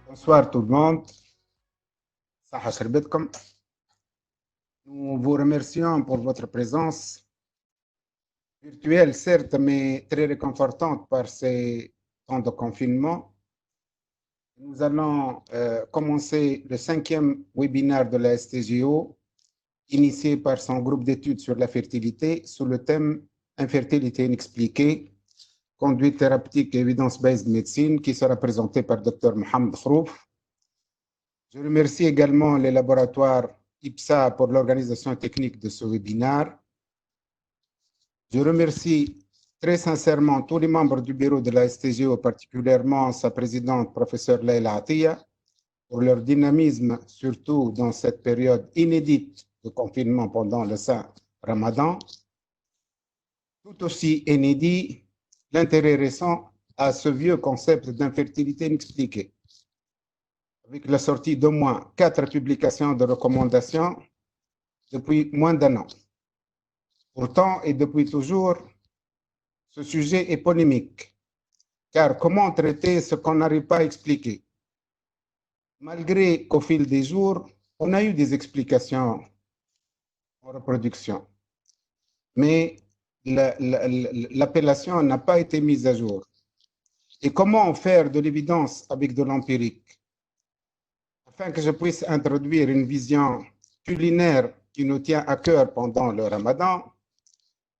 bonsoir tout le monde. Saha Sherbetkom. Nous vous remercions pour votre présence virtuelle, certes, mais très réconfortante par ces temps de confinement. Nous allons commencer le 5e webinaire de la STGO, initié par son groupe d'études sur la fertilité, sous le thème Infertilité inexpliquée, conduite thérapeutique et evidence-based médecine, qui sera présenté par Dr Mohamed Khrouf. Je remercie également les laboratoires IPSA pour l'organisation technique de ce webinaire. Je remercie très sincèrement tous les membres du bureau de la STGO, particulièrement sa présidente, professeure Leila Atiya, pour leur dynamisme, surtout dans cette période inédite de confinement pendant le Saint Ramadan. Tout aussi inédit, l'intérêt récent à ce vieux concept d'infertilité inexpliquée, avec la sortie d'au moins 4 publications de recommandations depuis moins d'un an. Pourtant, et depuis toujours, ce sujet est polémique, car comment traiter ce qu'on n'arrive pas à expliquer? Malgré qu'au fil des jours, on a eu des explications en reproduction, mais l'appellation n'a pas été mise à jour. Et comment faire de l'évidence avec de l'empirique? Afin que je puisse introduire une vision culinaire qui nous tient à cœur pendant le Ramadan,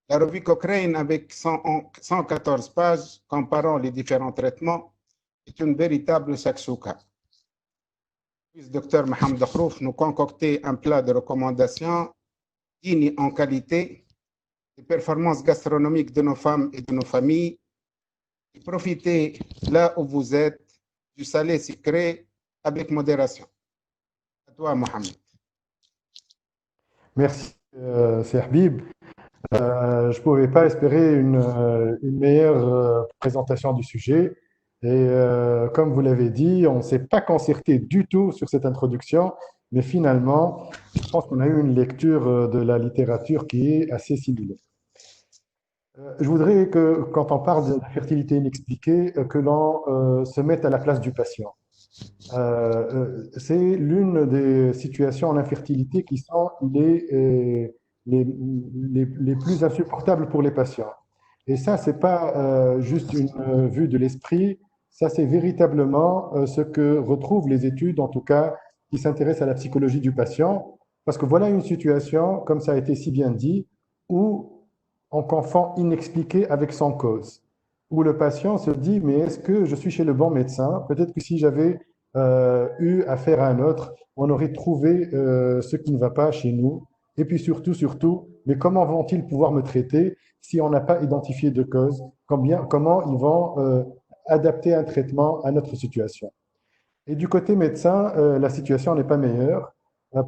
la revue Cochrane, avec 114 pages comparant les différents traitements, est une véritable shakshuka. Le docteur Mohamed Khrouf nous concoctait un plat de recommandations digne en qualité des performances gastronomiques de nos femmes et de nos familles. Et profitez là où vous êtes du salé sucré avec modération. À toi, Mohamed. Merci, c'est Habib. Je ne pouvais pas espérer une meilleure présentation du sujet. Et comme vous l'avez dit, on ne s'est pas concerté du tout sur cette introduction, mais finalement, je pense qu'on a eu une lecture de la littérature qui est assez similaire. Je voudrais que, quand on parle de la fertilité inexpliquée, que l'on se mette à la place du patient. C'est l'une des situations en infertilité qui sont les plus insupportables pour les patients. Et ça, ce n'est pas juste une vue de l'esprit, ça c'est véritablement ce que retrouvent les études, en tout cas, qui s'intéressent à la psychologie du patient, parce que voilà une situation, comme ça a été si bien dit, où on confond inexpliqué avec sans cause, où le patient se dit, mais est-ce que je suis chez le bon médecin? Peut-être que si j'avais eu affaire à un autre, on aurait trouvé ce qui ne va pas chez nous. Et puis surtout, mais comment vont-ils pouvoir me traiter si on n'a pas identifié de cause? Comment ils vont adapter un traitement à notre situation? Et du côté médecin, la situation n'est pas meilleure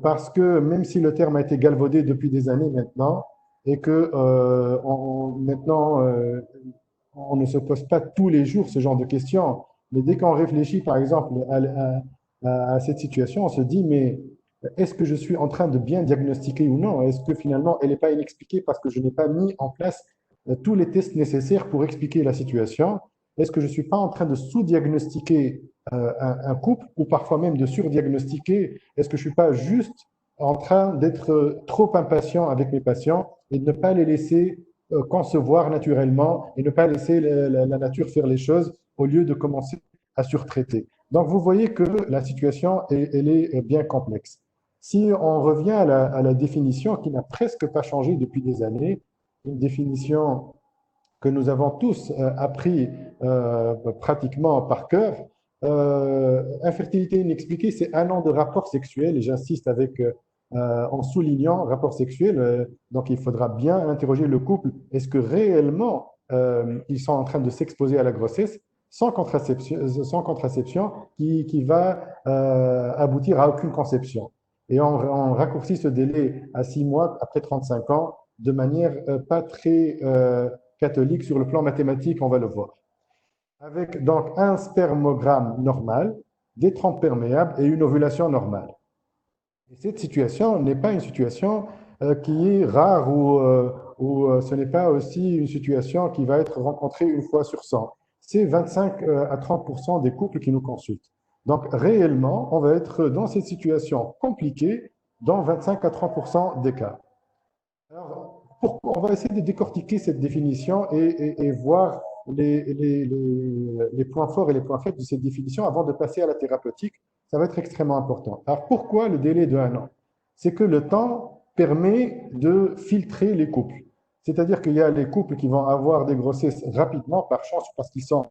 parce que même si le terme a été galvaudé depuis des années maintenant et que maintenant on ne se pose pas tous les jours ce genre de questions, mais dès qu'on réfléchit par exemple à cette situation, on se dit mais est-ce que je suis en train de bien diagnostiquer ou non? Est-ce que finalement elle n'est pas inexpliquée parce que je n'ai pas mis en place tous les tests nécessaires pour expliquer la situation? Est-ce que je ne suis pas en train de sous-diagnostiquer un couple ou parfois même de surdiagnostiquer? Est-ce que je ne suis pas juste en train d'être trop impatient avec mes patients et de ne pas les laisser concevoir naturellement et ne pas laisser la nature faire les choses au lieu de commencer à surtraiter? Donc, vous voyez que la situation, elle est bien complexe. Si on revient à la définition qui n'a presque pas changé depuis des années, une définition que nous avons tous appris pratiquement par cœur, infertilité inexpliquée, c'est 1 an de rapport sexuel, et j'insiste en soulignant rapport sexuel, donc il faudra bien interroger le couple, est-ce que réellement ils sont en train de s'exposer à la grossesse sans contraception qui va aboutir à aucune conception. Et on raccourcit ce délai à 6 mois après 35 ans de manière pas très catholique sur le plan mathématique, on va le voir. Avec donc un spermogramme normal, des trompes perméables et une ovulation normale. Et cette situation n'est pas une situation qui est rare ou ce n'est pas aussi une situation qui va être rencontrée 1 fois sur 100. c'est 25 à 30% des couples qui nous consultent. Donc, réellement, on va être dans cette situation compliquée dans 25 à 30% des cas. Alors, on va essayer de décortiquer cette définition et voir les points forts et les points faibles de cette définition avant de passer à la thérapeutique. Ça va être extrêmement important. Alors, pourquoi le délai de 1 an? C'est que le temps permet de filtrer les couples. C'est-à-dire qu'il y a les couples qui vont avoir des grossesses rapidement, par chance, parce ils ont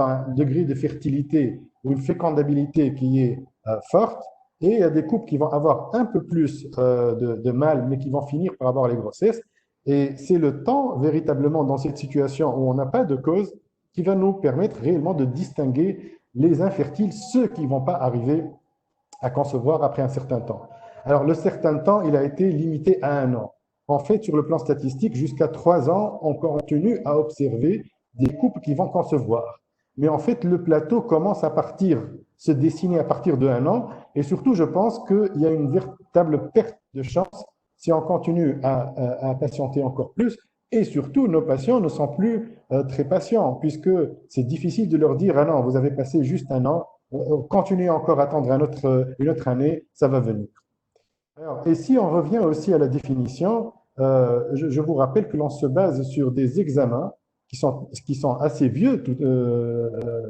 un degré de fertilité ou une fécondabilité qui est forte. Et il y a des couples qui vont avoir un peu plus de mal, mais qui vont finir par avoir les grossesses. Et c'est le temps, véritablement, dans cette situation où on n'a pas de cause, qui va nous permettre réellement de distinguer les infertiles, ceux qui ne vont pas arriver à concevoir après un certain temps. Alors, le certain temps, il a été limité à 1 an. En fait, sur le plan statistique, jusqu'à 3 ans, on continue à observer des couples qui vont concevoir. Mais en fait, le plateau commence à se dessiner à partir de 1 an. Et surtout, je pense qu'il y a une véritable perte de chance si on continue à patienter encore plus. Et surtout, nos patients ne sont plus très patients, puisque c'est difficile de leur dire, ah non, vous avez passé juste 1 an, continuez encore à attendre une autre année, ça va venir. Alors, et si on revient aussi à la définition, je vous rappelle que l'on se base sur des examens qui sont assez vieux,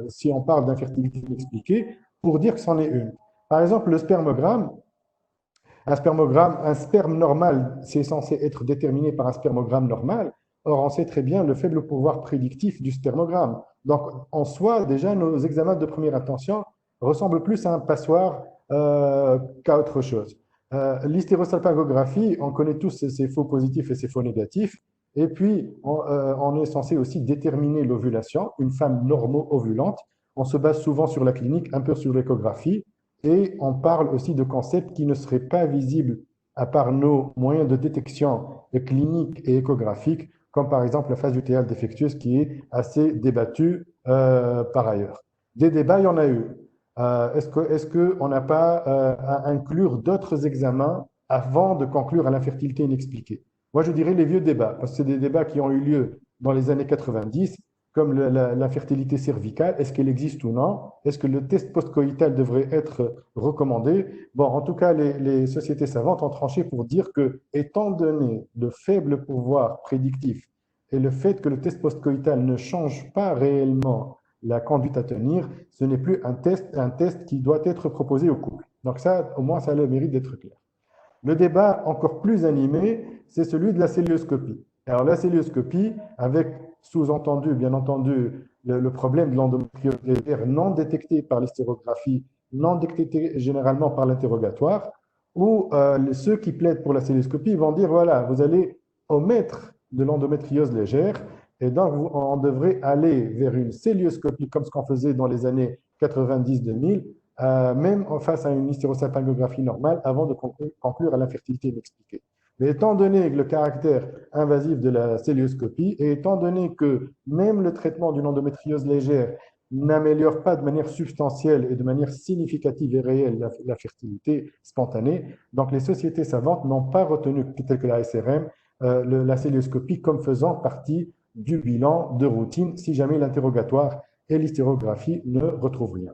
si on parle d'infertilité inexpliquée, pour dire que c'en est une. Par exemple, le spermogramme, un sperme normal, c'est censé être déterminé par un spermogramme normal. Or, on sait très bien le faible pouvoir prédictif du spermogramme. Donc, en soi, déjà, nos examens de première intention ressemblent plus à un passoire qu'à autre chose. L'hystérosalpingographie, on connaît tous ses faux positifs et ses faux négatifs. Et puis, on est censé aussi déterminer l'ovulation, une femme normo-ovulante. On se base souvent sur la clinique, un peu sur l'échographie. Et on parle aussi de concepts qui ne seraient pas visibles à part nos moyens de détection cliniques et échographiques, comme par exemple la phase lutéale défectueuse qui est assez débattue par ailleurs. Des débats, il y en a eu. Est-ce qu'on n'a pas à inclure d'autres examens avant de conclure à l'infertilité inexpliquée? Moi, je dirais les vieux débats, parce que c'est des débats qui ont eu lieu dans les années 90, comme l'infertilité cervicale, est-ce qu'elle existe ou non? Est-ce que le test postcoïtal devrait être recommandé? Bon, en tout cas, les sociétés savantes ont tranché pour dire que, étant donné le faible pouvoir prédictif et le fait que le test postcoïtal ne change pas réellement la conduite à tenir, ce n'est plus un test qui doit être proposé au couple. Donc ça, au moins, ça a le mérite d'être clair. Le débat encore plus animé, c'est celui de la célioscopie. Alors la célioscopie, avec sous-entendu, bien entendu, le problème de l'endométriose légère non détecté par l'hystérographie, non détecté généralement par l'interrogatoire, où ceux qui plaident pour la célioscopie vont dire, voilà, vous allez omettre de l'endométriose légère, et donc on devrait aller vers une célioscopie comme ce qu'on faisait dans les années 90-2000, même face à une hystérosalpingographie normale, avant de conclure à l'infertilité inexpliquée. Mais étant donné le caractère invasif de la célioscopie et étant donné que même le traitement d'une endométriose légère n'améliore pas de manière substantielle et de manière significative et réelle la fertilité spontanée, donc les sociétés savantes n'ont pas retenu, telles que la SRM, la célioscopie comme faisant partie du bilan de routine si jamais l'interrogatoire et l'hystérographie ne retrouvent rien.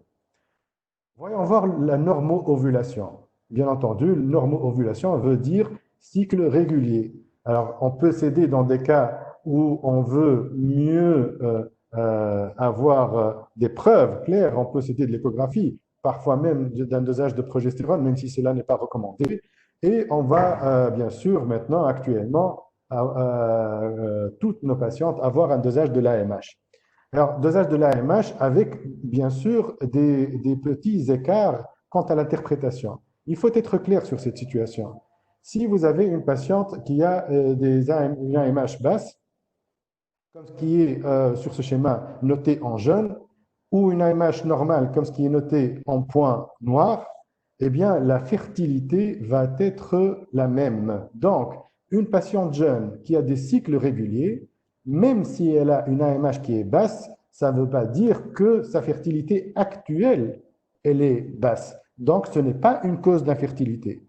Voyons voir la normo-ovulation. Bien entendu, normo-ovulation veut dire cycle régulier. Alors, on peut s'aider dans des cas où on veut mieux avoir des preuves claires, on peut s'aider de l'échographie, parfois même d'un dosage de progestérone, même si cela n'est pas recommandé. Et on va, bien sûr, maintenant, actuellement, toutes nos patientes avoir un dosage de l'AMH. Alors, dosage de l'AMH avec, bien sûr, des petits écarts quant à l'interprétation. Il faut être clair sur cette situation. Si vous avez une patiente qui a une AMH basse, comme ce qui est sur ce schéma noté en jaune, ou une AMH normale, comme ce qui est noté en point noir, eh bien, la fertilité va être la même. Donc, une patiente jeune qui a des cycles réguliers, même si elle a une AMH qui est basse, ça ne veut pas dire que sa fertilité actuelle, elle est basse. Donc, ce n'est pas une cause d'infertilité.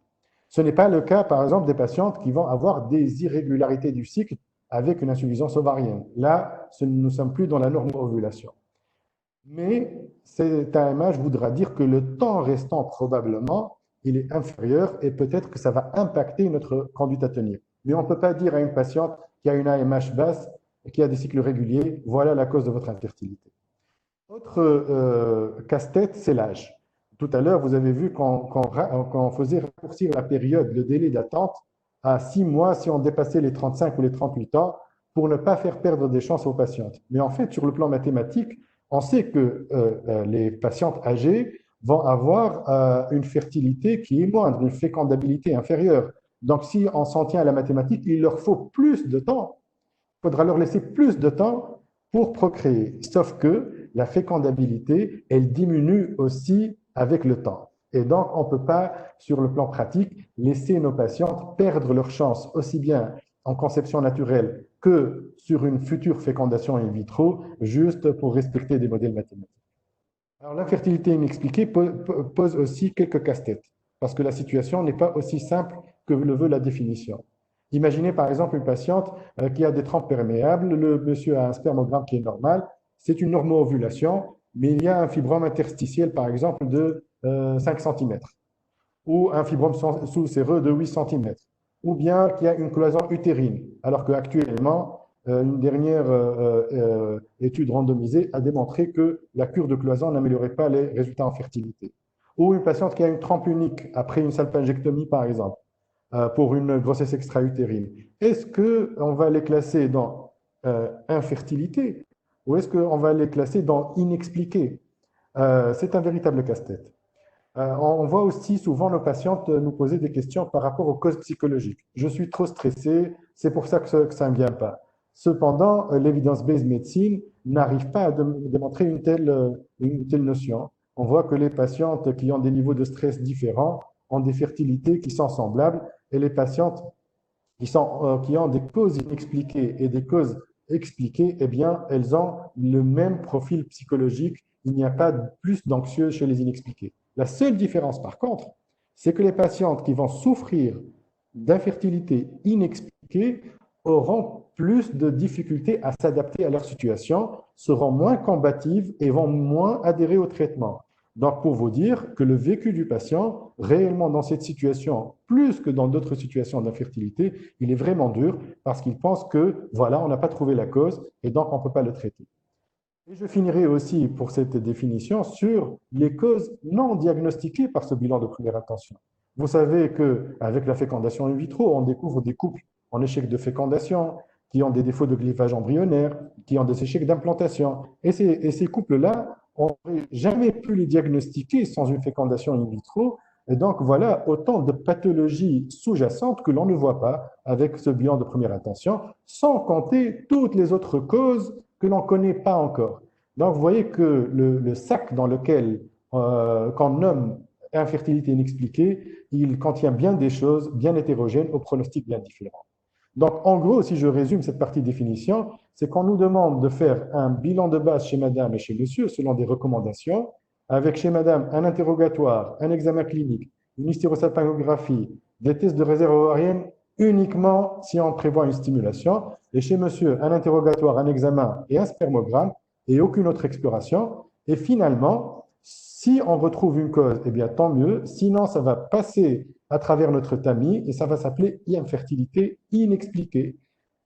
Ce n'est pas le cas, par exemple, des patientes qui vont avoir des irrégularités du cycle avec une insuffisance ovarienne. Là, nous ne sommes plus dans la normo-ovulation. mais cet AMH voudra dire que le temps restant, probablement, il est inférieur et peut-être que ça va impacter notre conduite à tenir. Mais on ne peut pas dire à une patiente qui a une AMH basse et qui a des cycles réguliers, voilà la cause de votre infertilité. Autre casse-tête, c'est l'âge. Tout à l'heure, vous avez vu qu'on faisait raccourcir la période, le délai d'attente à 6 mois si on dépassait les 35 ou les 38 ans pour ne pas faire perdre des chances aux patientes. Mais en fait, sur le plan mathématique, on sait que les patientes âgées vont avoir une fertilité qui est moindre, une fécondabilité inférieure. Donc, si on s'en tient à la mathématique, il leur faut plus de temps. Il faudra leur laisser plus de temps pour procréer. Sauf que la fécondabilité, elle diminue aussi avec le temps. Et donc, on ne peut pas, sur le plan pratique, laisser nos patientes perdre leur chance, aussi bien en conception naturelle que sur une future fécondation in vitro, juste pour respecter des modèles mathématiques. Alors, l'infertilité inexpliquée pose aussi quelques casse-têtes, parce que la situation n'est pas aussi simple que le veut la définition. Imaginez par exemple une patiente qui a des trompes perméables, le monsieur a un spermogramme qui est normal, c'est une normo-ovulation, mais il y a un fibrome interstitiel par exemple de 5 cm, ou un fibrome sous-séreux de 8 cm, ou bien qu'il y a une cloison utérine, alors qu'actuellement, une dernière étude randomisée a démontré que la cure de cloison n'améliorait pas les résultats en fertilité. Ou une patiente qui a une trompe unique après une salpingectomie, par exemple, pour une grossesse extra-utérine. Est-ce qu'on va les classer dans infertilité ou est-ce qu'on va les classer dans inexpliqué? C'est un véritable casse-tête. On voit aussi souvent nos patientes nous poser des questions par rapport aux causes psychologiques. Je suis trop stressée, c'est pour ça que ça ne vient pas. Cependant, l'evidence-based medicine n'arrive pas à démontrer une telle notion. On voit que les patientes qui ont des niveaux de stress différents ont des fertilités qui sont semblables et les patientes qui ont des causes inexpliquées et des causes expliquées, eh bien, elles ont le même profil psychologique. Il n'y a pas plus d'anxieux chez les inexpliquées. La seule différence, par contre, c'est que les patientes qui vont souffrir d'infertilité inexpliquée auront plus de difficultés à s'adapter à leur situation, seront moins combatives et vont moins adhérer au traitement. Donc, pour vous dire que le vécu du patient, réellement dans cette situation, plus que dans d'autres situations d'infertilité, il est vraiment dur parce qu'il pense que, voilà, on n'a pas trouvé la cause et donc on ne peut pas le traiter. Et je finirai aussi pour cette définition sur les causes non diagnostiquées par ce bilan de première intention. Vous savez qu'avec la fécondation in vitro, on découvre des couples en échec de fécondation, qui ont des défauts de glyphage embryonnaire, qui ont des échecs d'implantation. Et ces couples-là, on n'aurait jamais pu les diagnostiquer sans une fécondation in vitro. Et donc, voilà autant de pathologies sous-jacentes que l'on ne voit pas avec ce bilan de première intention, sans compter toutes les autres causes que l'on ne connaît pas encore. Donc, vous voyez que le sac dans lequel qu'on nomme infertilité inexpliquée, il contient bien des choses bien hétérogènes au pronostic bien différent. Donc, en gros, si je résume cette partie définition, c'est qu'on nous demande de faire un bilan de base chez madame et chez monsieur selon des recommandations, avec chez madame un interrogatoire, un examen clinique, une hystérosalpingographie, des tests de réserve ovarienne uniquement si on prévoit une stimulation, et chez monsieur un interrogatoire, un examen et un spermogramme, et aucune autre exploration. Et finalement, si on retrouve une cause, eh bien tant mieux, sinon ça va passer à travers notre tamis et ça va s'appeler infertilité inexpliquée.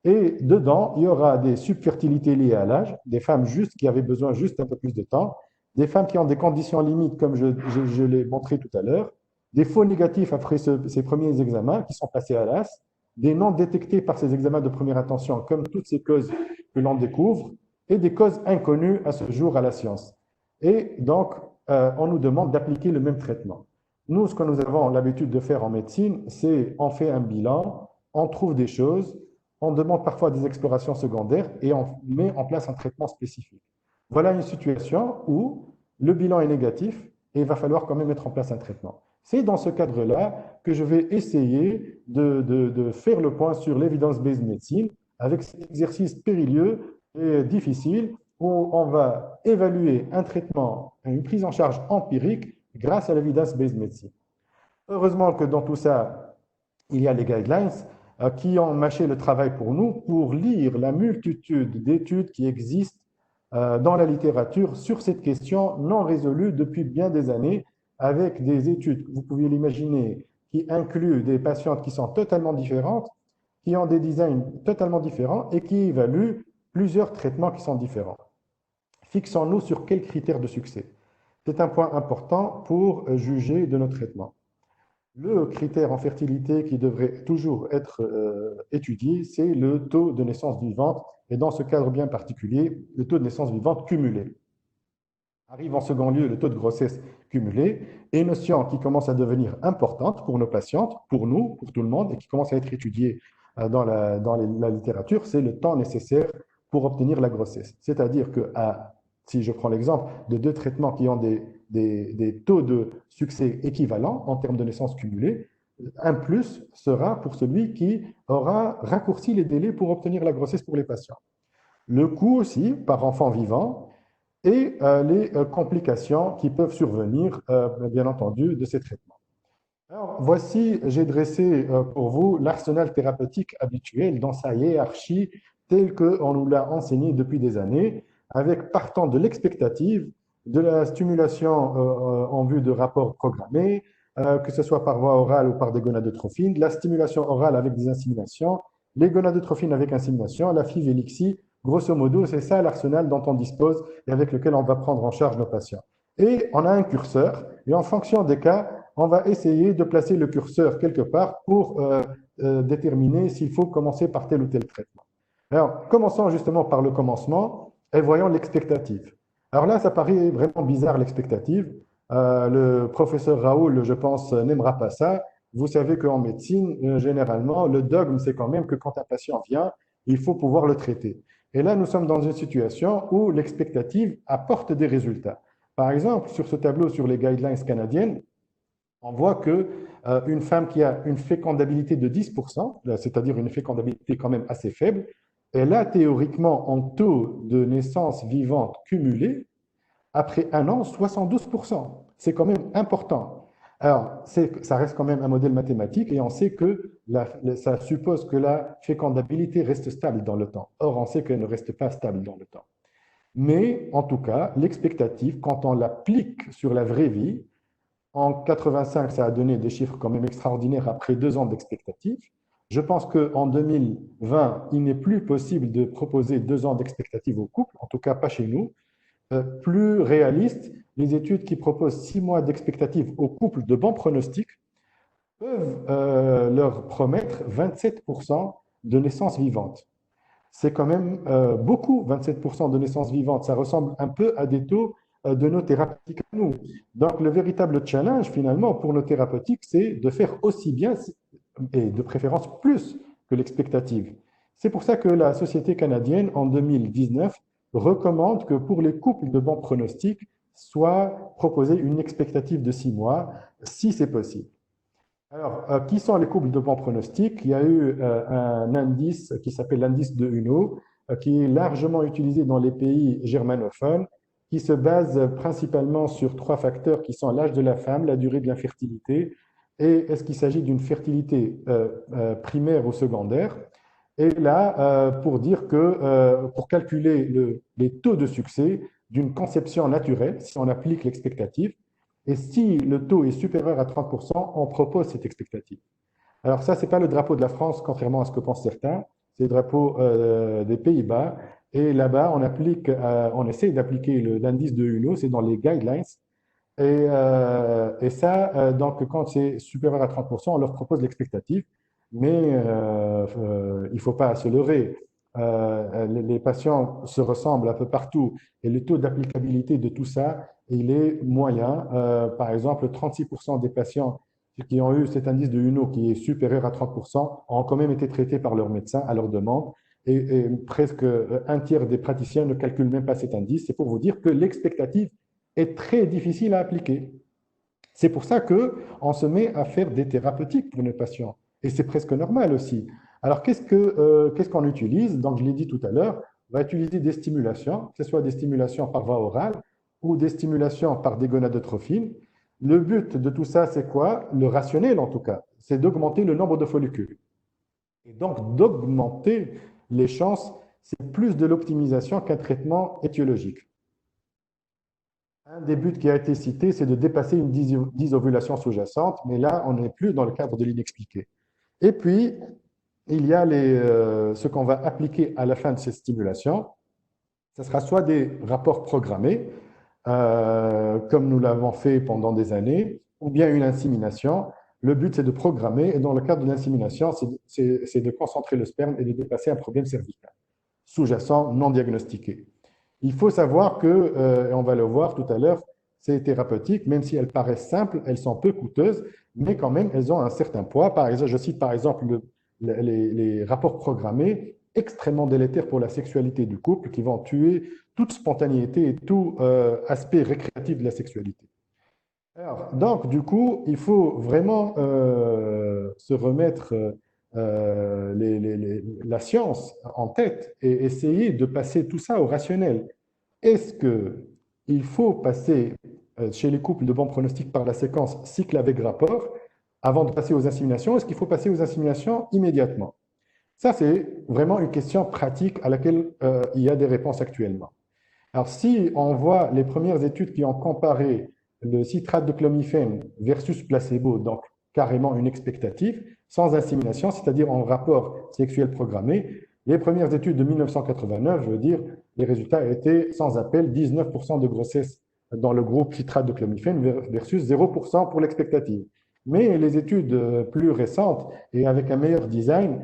Et dedans, il y aura des subfertilités liées à l'âge, des femmes juste qui avaient besoin juste un peu plus de temps, des femmes qui ont des conditions limites comme je l'ai montré tout à l'heure, des faux négatifs après ces premiers examens qui sont passés à l'as, des non détectés par ces examens de première intention comme toutes ces causes que l'on découvre, et des causes inconnues à ce jour à la science. Et donc, on nous demande d'appliquer le même traitement. Nous, ce que nous avons l'habitude de faire en médecine, c'est on fait un bilan, on trouve des choses, on demande parfois des explorations secondaires et on met en place un traitement spécifique. Voilà une situation où le bilan est négatif et il va falloir quand même mettre en place un traitement. C'est dans ce cadre-là que je vais essayer de faire le point sur l'evidence-based medicine avec cet exercice périlleux et difficile où on va évaluer un traitement, une prise en charge empirique grâce à l'evidence-based medicine. Heureusement que dans tout ça, il y a les guidelines qui ont mâché le travail pour nous pour lire la multitude d'études qui existent dans la littérature sur cette question non résolue depuis bien des années, avec des études, vous pouvez l'imaginer, qui incluent des patientes qui sont totalement différentes, qui ont des designs totalement différents et qui évaluent plusieurs traitements qui sont différents. Fixons-nous sur quels critères de succès. C'est un point important pour juger de nos traitements. Le critère en fertilité qui devrait toujours être étudié, c'est le taux de naissance vivante, et dans ce cadre bien particulier, le taux de naissance vivante cumulé. Arrive en second lieu le taux de grossesse cumulé, et une notion qui commence à devenir importante pour nos patientes, pour nous, pour tout le monde, et qui commence à être étudiée dans la littérature, c'est le temps nécessaire pour obtenir la grossesse. C'est-à-dire que, si je prends l'exemple de deux traitements qui ont des taux de succès équivalents en termes de naissance cumulée, un plus sera pour celui qui aura raccourci les délais pour obtenir la grossesse pour les patients. Le coût aussi par enfant vivant et les complications qui peuvent survenir, bien entendu, de ces traitements. Alors, voici, j'ai dressé pour vous l'arsenal thérapeutique habituel dans sa hiérarchie telle qu'on nous l'a enseigné depuis des années, avec partant de l'expectative, de la stimulation en vue de rapports programmés, que ce soit par voie orale ou par des gonadotrophines, de la stimulation orale avec des inséminations, les gonadotrophines avec insémination, la FIV et l'ICSI. Grosso modo, c'est ça l'arsenal dont on dispose et avec lequel on va prendre en charge nos patients. Et on a un curseur, et en fonction des cas, on va essayer de placer le curseur quelque part pour déterminer s'il faut commencer par tel ou tel traitement. Alors, commençons justement par le commencement et voyons l'expectative. Alors là, ça paraît vraiment bizarre l'expectative. Le professeur Raoul, je pense, n'aimera pas ça. Vous savez qu'en médecine, généralement, le dogme, c'est quand même que quand un patient vient, il faut pouvoir le traiter. Et là, nous sommes dans une situation où l'expectative apporte des résultats. Par exemple, sur ce tableau sur les guidelines canadiennes, on voit qu'une femme qui a une fécondabilité de 10%, c'est-à-dire une fécondabilité quand même assez faible, elle a théoriquement en taux de naissance vivante cumulé, après un an, 72%. C'est quand même important. Alors, ça reste quand même un modèle mathématique et on sait que ça suppose que la fécondabilité reste stable dans le temps. Or, on sait qu'elle ne reste pas stable dans le temps. Mais en tout cas, l'expectative, quand on l'applique sur la vraie vie, en 85, ça a donné des chiffres quand même extraordinaires après 2 ans d'expectative. Je pense qu'en 2020, il n'est plus possible de proposer 2 ans d'expectative au couple, en tout cas pas chez nous. Plus réaliste, les études qui proposent 6 mois d'expectative au couple de bons pronostics peuvent leur promettre 27% de naissances vivantes. C'est quand même beaucoup, 27% de naissances vivantes. Ça ressemble un peu à des taux de nos thérapeutiques à nous. Donc, le véritable challenge, finalement, pour nos thérapeutiques, c'est de faire aussi bien, et de préférence plus, que l'expectative. C'est pour ça que la Société canadienne, en 2019, recommande que pour les couples de bons pronostics, soit proposée une expectative de 6 mois, si c'est possible. Alors, qui sont les couples de bons pronostics? Il y a eu un indice qui s'appelle l'indice de Huno, qui est largement utilisé dans les pays germanophones, qui se base principalement sur 3 facteurs qui sont l'âge de la femme, la durée de l'infertilité, et est-ce qu'il s'agit d'une fertilité primaire ou secondaire. Et là, pour dire que pour calculer les taux de succès d'une conception naturelle, si on applique l'expectative, et si le taux est supérieur à 30%, on propose cette expectative. Alors ça, ce n'est pas le drapeau de la France, contrairement à ce que pensent certains, c'est le drapeau des Pays-Bas. Et là-bas, on essaie d'appliquer l'indice de Huno, c'est dans les guidelines. Et ça, donc quand c'est supérieur à 30%, on leur propose l'expectative. Mais il ne faut pas se leurrer. Les patients se ressemblent un peu partout et le taux d'applicabilité de tout ça, il est moyen. Par exemple, 36% des patients qui ont eu cet indice de Huno qui est supérieur à 30% ont quand même été traités par leur médecin à leur demande et presque un tiers des praticiens ne calculent même pas cet indice. C'est pour vous dire que l'expectative est très difficile à appliquer. C'est pour ça qu'on se met à faire des thérapeutiques pour nos patients. Et c'est presque normal aussi. Alors, qu'est-ce qu'on utilise? Donc, je l'ai dit tout à l'heure, on va utiliser des stimulations, que ce soit des stimulations par voie orale ou des stimulations par des gonadotrophines. Le but de tout ça, c'est quoi? Le rationnel, en tout cas, c'est d'augmenter le nombre de follicules. Et donc, d'augmenter les chances c'est plus de l'optimisation qu'un traitement étiologique. Un des buts qui a été cité, c'est de dépasser une dysovulation sous-jacente, mais là, on n'est plus dans le cadre de l'inexpliqué. Et puis, il y a ce qu'on va appliquer à la fin de ces stimulations. Ce sera soit des rapports programmés, comme nous l'avons fait pendant des années, ou bien une insémination. Le but, c'est de programmer, et dans le cadre de l'insémination, c'est de concentrer le sperme et de dépasser un problème cervical, sous-jacent, non diagnostiqué. Il faut savoir que, et on va le voir tout à l'heure, ces thérapeutiques, même si elles paraissent simples, elles sont peu coûteuses, mais quand même, elles ont un certain poids. Par exemple, je cite par exemple les rapports programmés extrêmement délétères pour la sexualité du couple, qui vont tuer toute spontanéité et tout aspect récréatif de la sexualité. Alors, donc, du coup, il faut vraiment se remettre la science en tête et essayer de passer tout ça au rationnel. Est-ce qu'il faut passer chez les couples de bon pronostic par la séquence cycle avec rapport avant de passer aux inséminations? Est-ce qu'il faut passer aux inséminations immédiatement? Ça, c'est vraiment une question pratique à laquelle il y a des réponses actuellement. Alors, si on voit les premières études qui ont comparé le citrate de clomifène versus placebo, donc carrément une expectative, sans insémination, c'est-à-dire en rapport sexuel programmé, les premières études de 1989, je veux dire, les résultats étaient sans appel, 19% de grossesse dans le groupe citrate de clomifène versus 0% pour l'expectative. Mais les études plus récentes et avec un meilleur design,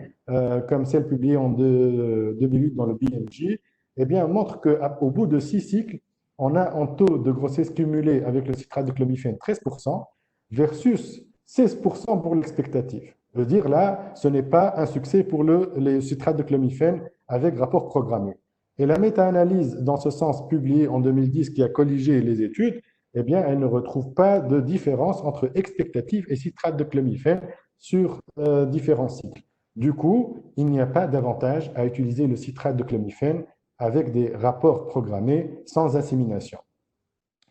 comme celle publiée en 2008 dans le BMJ, eh bien, montrent qu'au bout de 6 cycles, on a un taux de grossesse cumulé avec le citrate de clomifène 13% versus 16% pour l'expectative. Je veux dire, là, ce n'est pas un succès pour les citrates de clomifène avec rapport programmé. Et la méta-analyse, dans ce sens, publiée en 2010, qui a colligé les études, eh bien, elle ne retrouve pas de différence entre expectative et citrate de clomifène sur différents cycles. Du coup, il n'y a pas d'avantage à utiliser le citrate de clomifène avec des rapports programmés sans insémination.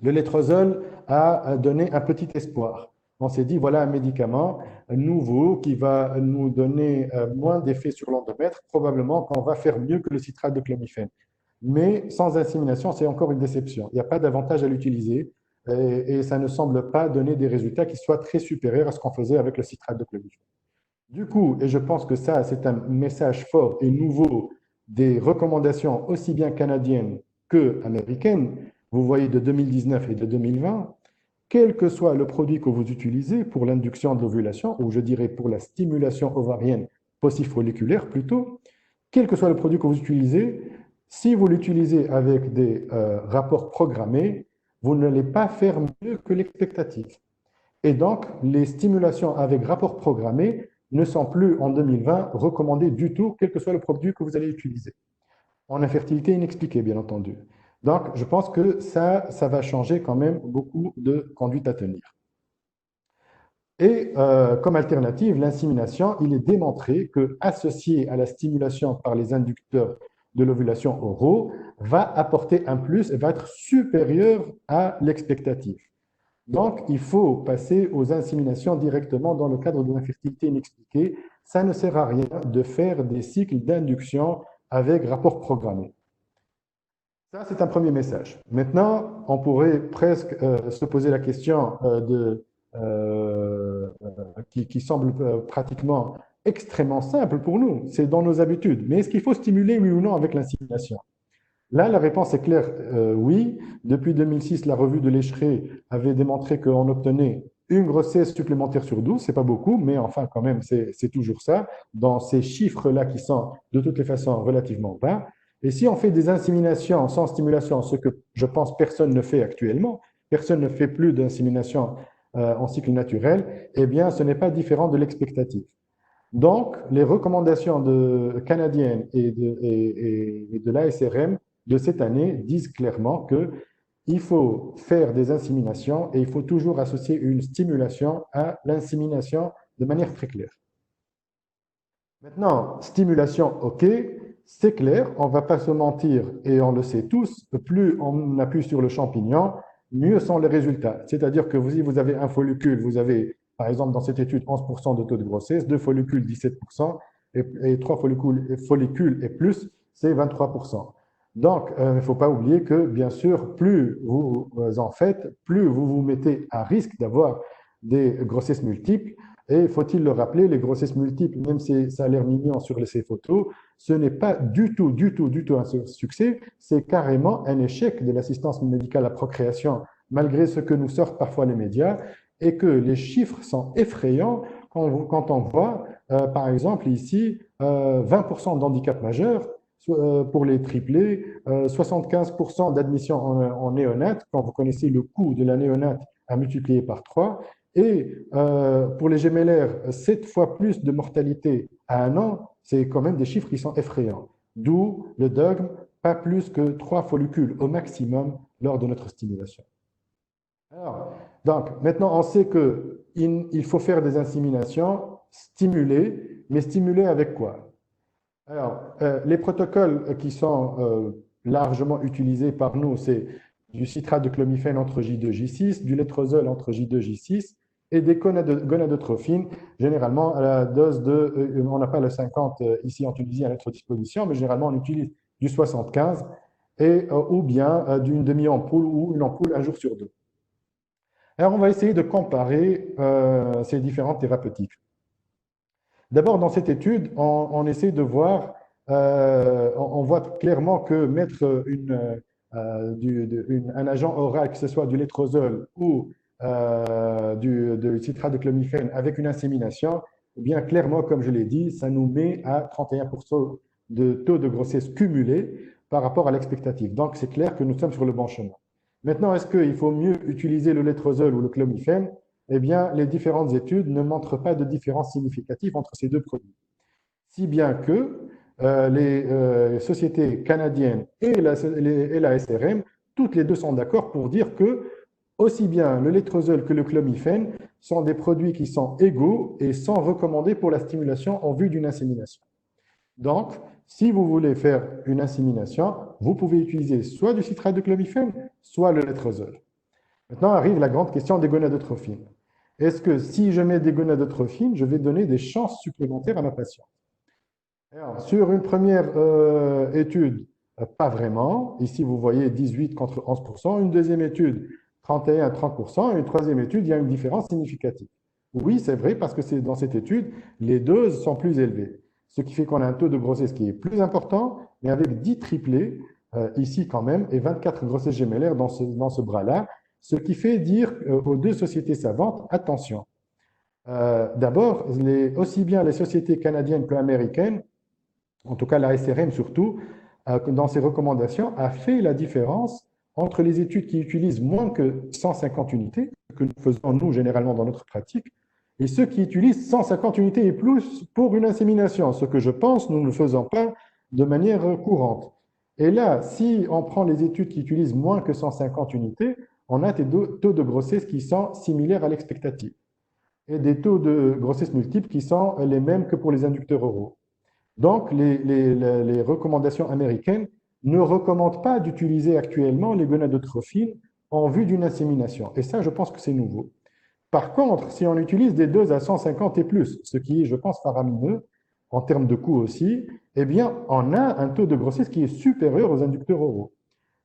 Le létrozole a donné un petit espoir. On s'est dit, voilà un médicament nouveau qui va nous donner moins d'effets sur l'endomètre, probablement qu'on va faire mieux que le citrate de clomifène. Mais sans insémination, c'est encore une déception. Il n'y a pas d'avantage à l'utiliser et ça ne semble pas donner des résultats qui soient très supérieurs à ce qu'on faisait avec le citrate de clomifène. Du coup, et je pense que ça, c'est un message fort et nouveau des recommandations aussi bien canadiennes qu'américaines, vous voyez de 2019 et de 2020, quel que soit le produit que vous utilisez pour l'induction de l'ovulation, ou je dirais pour la stimulation ovarienne possifolliculaire plutôt, quel que soit le produit que vous utilisez, si vous l'utilisez avec des rapports programmés, vous n'allez pas faire mieux que l'expectative. Et donc, les stimulations avec rapport programmé ne sont plus en 2020 recommandées du tout, quel que soit le produit que vous allez utiliser. En infertilité inexpliquée, bien entendu. Donc, je pense que ça va changer quand même beaucoup de conduite à tenir. Et comme alternative, l'insémination, il est démontré que associé à la stimulation par les inducteurs de l'ovulation oraux, va apporter un plus et va être supérieur à l'expectative. Donc, il faut passer aux inséminations directement dans le cadre de l'infertilité inexpliquée. Ça ne sert à rien de faire des cycles d'induction avec rapport programmé. Ça, c'est un premier message. Maintenant, on pourrait presque se poser la question qui semble pratiquement extrêmement simple pour nous. C'est dans nos habitudes. Mais est-ce qu'il faut stimuler, oui ou non, avec l'insémination? Là, la réponse est claire, oui. Depuis 2006, la revue de l'Escheret avait démontré qu'on obtenait une grossesse supplémentaire sur 12. Ce n'est pas beaucoup, mais enfin, quand même, c'est toujours ça, dans ces chiffres-là qui sont de toutes les façons relativement bas. Et si on fait des inséminations sans stimulation, ce que je pense personne ne fait actuellement, personne ne fait plus d'insémination en cycle naturel, eh bien, ce n'est pas différent de l'expectative. Donc, les recommandations canadiennes et de l'ASRM de cette année disent clairement qu'il faut faire des inséminations et il faut toujours associer une stimulation à l'insémination de manière très claire. Maintenant, stimulation, ok, c'est clair, on ne va pas se mentir et on le sait tous, plus on appuie sur le champignon, mieux sont les résultats. C'est-à-dire que si vous avez un follicule, vous avez, par exemple, dans cette étude, 11% de taux de grossesse, 2 follicules, 17%, et 3 follicules et plus, c'est 23%. Donc, il ne faut pas oublier que, bien sûr, plus vous en faites, plus vous vous mettez à risque d'avoir des grossesses multiples. Et faut-il le rappeler, les grossesses multiples, même si ça a l'air mignon sur ces photos, ce n'est pas du tout un succès, c'est carrément un échec de l'assistance médicale à procréation, malgré ce que nous sortent parfois les médias, et que les chiffres sont effrayants quand on voit, par exemple, ici, 20% d'handicap majeur pour les triplés, 75% d'admission en néonat, quand vous connaissez le coût de la néonate à multiplier par 3, et pour les gemellaires, 7 fois plus de mortalité à 1 an, c'est quand même des chiffres qui sont effrayants. D'où le dogme, pas plus que 3 follicules au maximum lors de notre stimulation. Alors, donc, maintenant, on sait qu'il faut faire des inséminations stimulées, mais stimulées avec quoi? Alors, les protocoles qui sont largement utilisés par nous, c'est du citrate de clomifène entre J2 et J6, du létrozole entre J2 et J6, et des gonadotrophines, généralement à la dose de, on n'a pas le 50 ici en Tunisie à notre disposition, mais généralement on utilise du 75, ou bien d'une demi-ampoule ou une ampoule un jour sur deux. Alors, on va essayer de comparer ces différentes thérapeutiques. D'abord, dans cette étude, on essaie de voir, on voit clairement que mettre un agent oral, que ce soit du létrozole ou du citrate de clomifène avec une insémination, eh bien clairement, comme je l'ai dit, ça nous met à 31% de taux de grossesse cumulé par rapport à l'expectative. Donc, c'est clair que nous sommes sur le bon chemin. Maintenant, est-ce qu'il faut mieux utiliser le létrozole ou le clomifène? Eh bien, les différentes études ne montrent pas de différence significative entre ces deux produits. Si bien que les sociétés canadiennes et la SRM, toutes les deux sont d'accord pour dire que aussi bien le létrozole que le clomifène sont des produits qui sont égaux et sont recommandés pour la stimulation en vue d'une insémination. Donc, si vous voulez faire une insémination, vous pouvez utiliser soit du citrate de clomifène, soit le létrozole. Maintenant arrive la grande question des gonadotrophines. Est-ce que si je mets des gonadotrophines, je vais donner des chances supplémentaires à ma patiente? Alors, sur une première étude, pas vraiment. Ici, vous voyez 18 contre 11%. Une deuxième étude, 31 à 30%. Et une troisième étude, il y a une différence significative. Oui, c'est vrai, parce que dans cette étude, les doses sont plus élevées. Ce qui fait qu'on a un taux de grossesse qui est plus important, mais avec 10 triplés, ici quand même, et 24 grossesses gémellaires dans ce bras-là, ce qui fait dire aux deux sociétés savantes, attention. D'abord, aussi bien les sociétés canadiennes qu'américaines, en tout cas la SRM surtout, dans ses recommandations, a fait la différence entre les études qui utilisent moins que 150 unités, que nous faisons nous généralement dans notre pratique, et ceux qui utilisent 150 unités et plus pour une insémination, ce que je pense nous ne faisons pas de manière courante. Et là, si on prend les études qui utilisent moins que 150 unités, on a des taux de grossesse qui sont similaires à l'expectative et des taux de grossesse multiples qui sont les mêmes que pour les inducteurs oraux. Donc, les recommandations américaines ne recommandent pas d'utiliser actuellement les gonadotrophines en vue d'une insémination. Et ça, je pense que c'est nouveau. Par contre, si on utilise des doses à 150 et plus, ce qui est, je pense, faramineux, en termes de coût aussi, eh bien, on a un taux de grossesse qui est supérieur aux inducteurs oraux,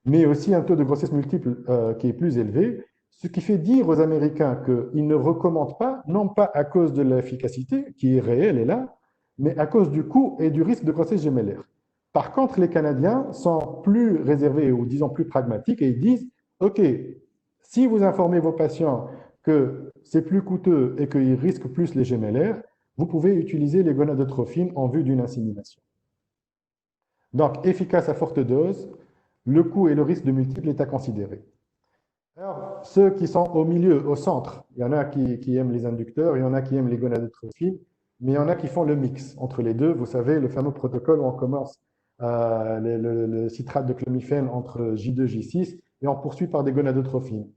mais aussi un taux de grossesse multiple qui est plus élevé, ce qui fait dire aux Américains qu'ils ne recommandent pas, non pas à cause de l'efficacité, qui est réelle et là, mais à cause du coût et du risque de grossesse gémellaire. Par contre, les Canadiens sont plus réservés ou disons plus pragmatiques et ils disent, OK, si vous informez vos patients que c'est plus coûteux et qu'ils risquent plus les gémellaires, vous pouvez utiliser les gonadotrophines en vue d'une insémination. Donc, efficace à forte dose, le coût et le risque de multiples est à considérer. Alors, ceux qui sont au milieu, au centre, il y en a qui aiment les inducteurs, il y en a qui aiment les gonadotrophines, mais il y en a qui font le mix entre les deux. Vous savez, le fameux protocole où on commence le citrate de clomifène entre J2 et J6 et on poursuit par des gonadotrophines.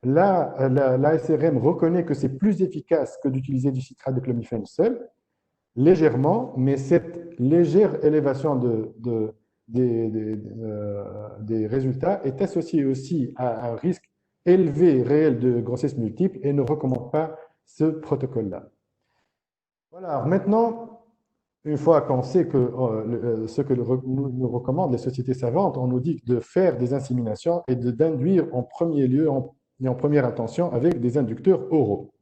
Là, la SRM reconnaît que c'est plus efficace que d'utiliser du citrate de clomifène seul, légèrement, mais cette légère élévation des résultats est associée aussi à un risque élevé réel de grossesse multiple et ne recommande pas ce protocole-là. Voilà, alors maintenant, une fois qu'on sait que ce que nous recommandent les sociétés savantes, on nous dit de faire des inséminations et d'induire en premier lieu et en première intention avec des inducteurs oraux.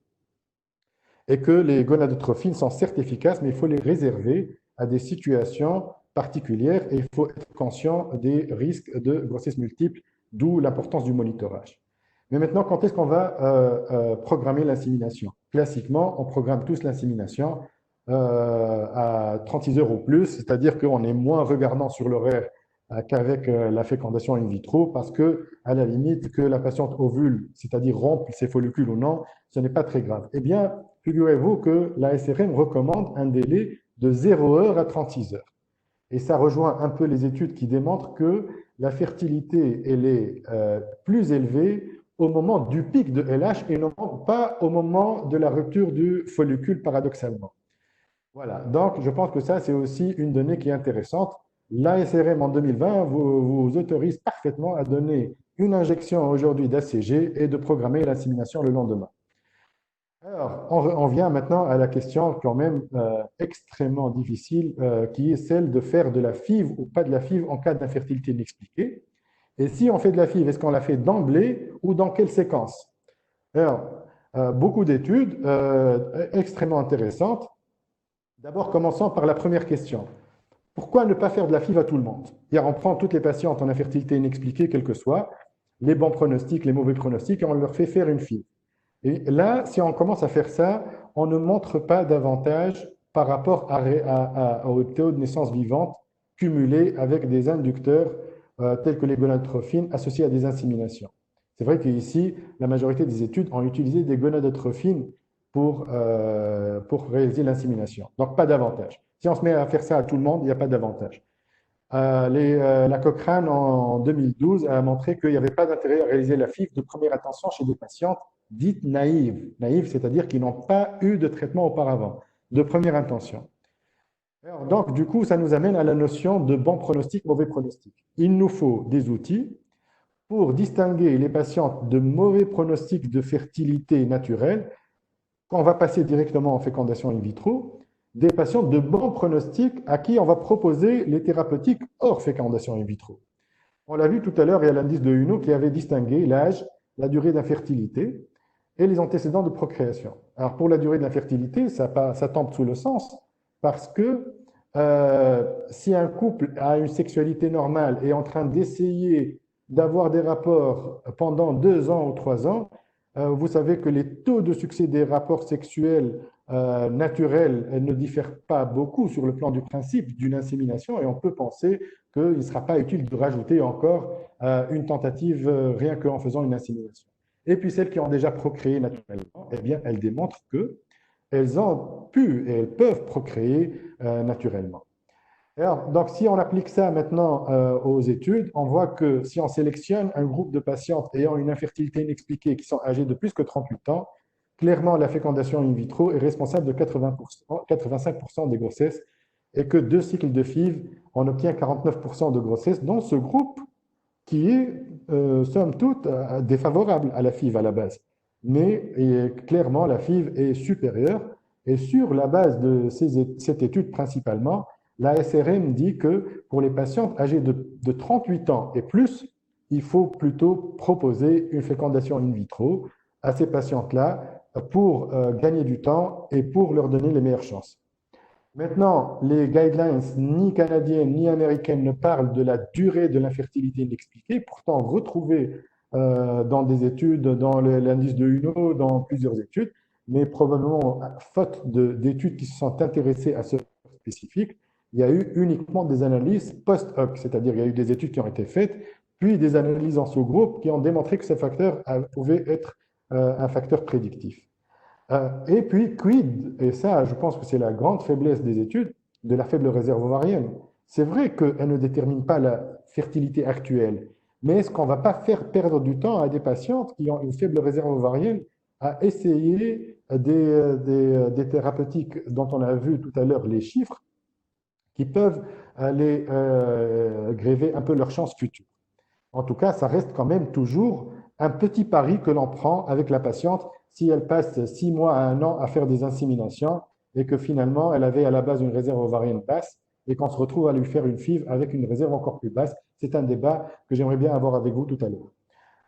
Et que les gonadotrophines sont certes efficaces, mais il faut les réserver à des situations particulières et il faut être conscient des risques de grossesse multiple, d'où l'importance du monitorage. Mais maintenant, quand est-ce qu'on va programmer l'insémination? Classiquement, on programme tous l'insémination à 36 heures ou plus, c'est-à-dire qu'on est moins regardant sur l'horaire qu'avec la fécondation in vitro, parce que, à la limite, que la patiente ovule, c'est-à-dire rompe ses follicules ou non, ce n'est pas très grave. Eh bien, figurez-vous que la SRM recommande un délai de 0 heure à 36 heures. Et ça rejoint un peu les études qui démontrent que la fertilité, elle est plus élevée au moment du pic de LH et non pas au moment de la rupture du follicule, paradoxalement. Voilà, donc je pense que ça, c'est aussi une donnée qui est intéressante. L'ASRM en 2020 vous autorise parfaitement à donner une injection aujourd'hui d'ACG et de programmer l'insémination le lendemain. Alors, on vient maintenant à la question quand même extrêmement difficile, qui est celle de faire de la FIV ou pas de la FIV en cas d'infertilité inexpliquée. Et si on fait de la FIV, est-ce qu'on la fait d'emblée ou dans quelle séquence? Alors, beaucoup d'études extrêmement intéressantes. D'abord, commençons par la première question. Pourquoi ne pas faire de la FIV à tout le monde? On prend toutes les patientes en infertilité inexpliquée, quels que soient, les bons pronostics, les mauvais pronostics, et on leur fait faire une FIV. Et là, si on commence à faire ça, on ne montre pas davantage par rapport au taux de naissance vivante cumulé avec des inducteurs tels que les gonadotrophines associés à des inséminations. C'est vrai qu'ici, la majorité des études ont utilisé des gonadotrophines pour réaliser l'insémination. Donc, pas d'avantage. Si on se met à faire ça à tout le monde, il n'y a pas d'avantage. La Cochrane, en 2012, a montré qu'il n'y avait pas d'intérêt à réaliser la FIV de première intention chez des patientes dites naïves. Naïves, c'est-à-dire qui n'ont pas eu de traitement auparavant, de première intention. Alors, donc, du coup, ça nous amène à la notion de bon pronostic, mauvais pronostic. Il nous faut des outils pour distinguer les patientes de mauvais pronostic de fertilité naturelle, qu'on va passer directement en fécondation in vitro, des patients de bon pronostic à qui on va proposer les thérapeutiques hors fécondation in vitro. On l'a vu tout à l'heure, il y a l'indice de Huneau qui avait distingué l'âge, la durée d'infertilité et les antécédents de procréation. Alors pour la durée de l'infertilité, ça tombe sous le sens parce que si un couple a une sexualité normale et est en train d'essayer d'avoir des rapports pendant 2 ans ou 3 ans, vous savez que les taux de succès des rapports sexuels naturels ne diffèrent pas beaucoup sur le plan du principe d'une insémination et on peut penser qu'il ne sera pas utile de rajouter encore une tentative rien qu'en faisant une insémination. Et puis celles qui ont déjà procréé naturellement, eh bien, elles démontrent qu'elles ont pu et elles peuvent procréer naturellement. Alors, donc, si on applique ça maintenant aux études, on voit que si on sélectionne un groupe de patientes ayant une infertilité inexpliquée qui sont âgées de plus que 38 ans, clairement, la fécondation in vitro est responsable de 85% des grossesses et que 2 cycles de FIV, on obtient 49% de grossesses dans ce groupe qui est, somme toute, défavorable à la FIV à la base. Mais clairement, la FIV est supérieure et sur la base de cette étude principalement, la SRM dit que pour les patientes âgées de 38 ans et plus, il faut plutôt proposer une fécondation in vitro à ces patientes-là pour gagner du temps et pour leur donner les meilleures chances. Maintenant, les guidelines ni canadiennes ni américaines ne parlent de la durée de l'infertilité inexpliquée, pourtant retrouvée dans des études, dans l'indice de Huneau, dans plusieurs études, mais probablement faute d'études qui se sont intéressées à ce spécifique, il y a eu uniquement des analyses post-hoc, c'est-à-dire il y a eu des études qui ont été faites, puis des analyses en sous-groupe qui ont démontré que ce facteur pouvait être un facteur prédictif. Et puis, quid, et ça, je pense que c'est la grande faiblesse des études, de la faible réserve ovarienne. C'est vrai qu'elle ne détermine pas la fertilité actuelle, mais est-ce qu'on ne va pas faire perdre du temps à des patientes qui ont une faible réserve ovarienne à essayer des thérapeutiques dont on a vu tout à l'heure les chiffres, qui peuvent aller gréver un peu leurs chances futures. En tout cas, ça reste quand même toujours un petit pari que l'on prend avec la patiente si elle passe 6 mois à 1 an à faire des inséminations et que finalement, elle avait à la base une réserve ovarienne basse et qu'on se retrouve à lui faire une FIV avec une réserve encore plus basse. C'est un débat que j'aimerais bien avoir avec vous tout à l'heure.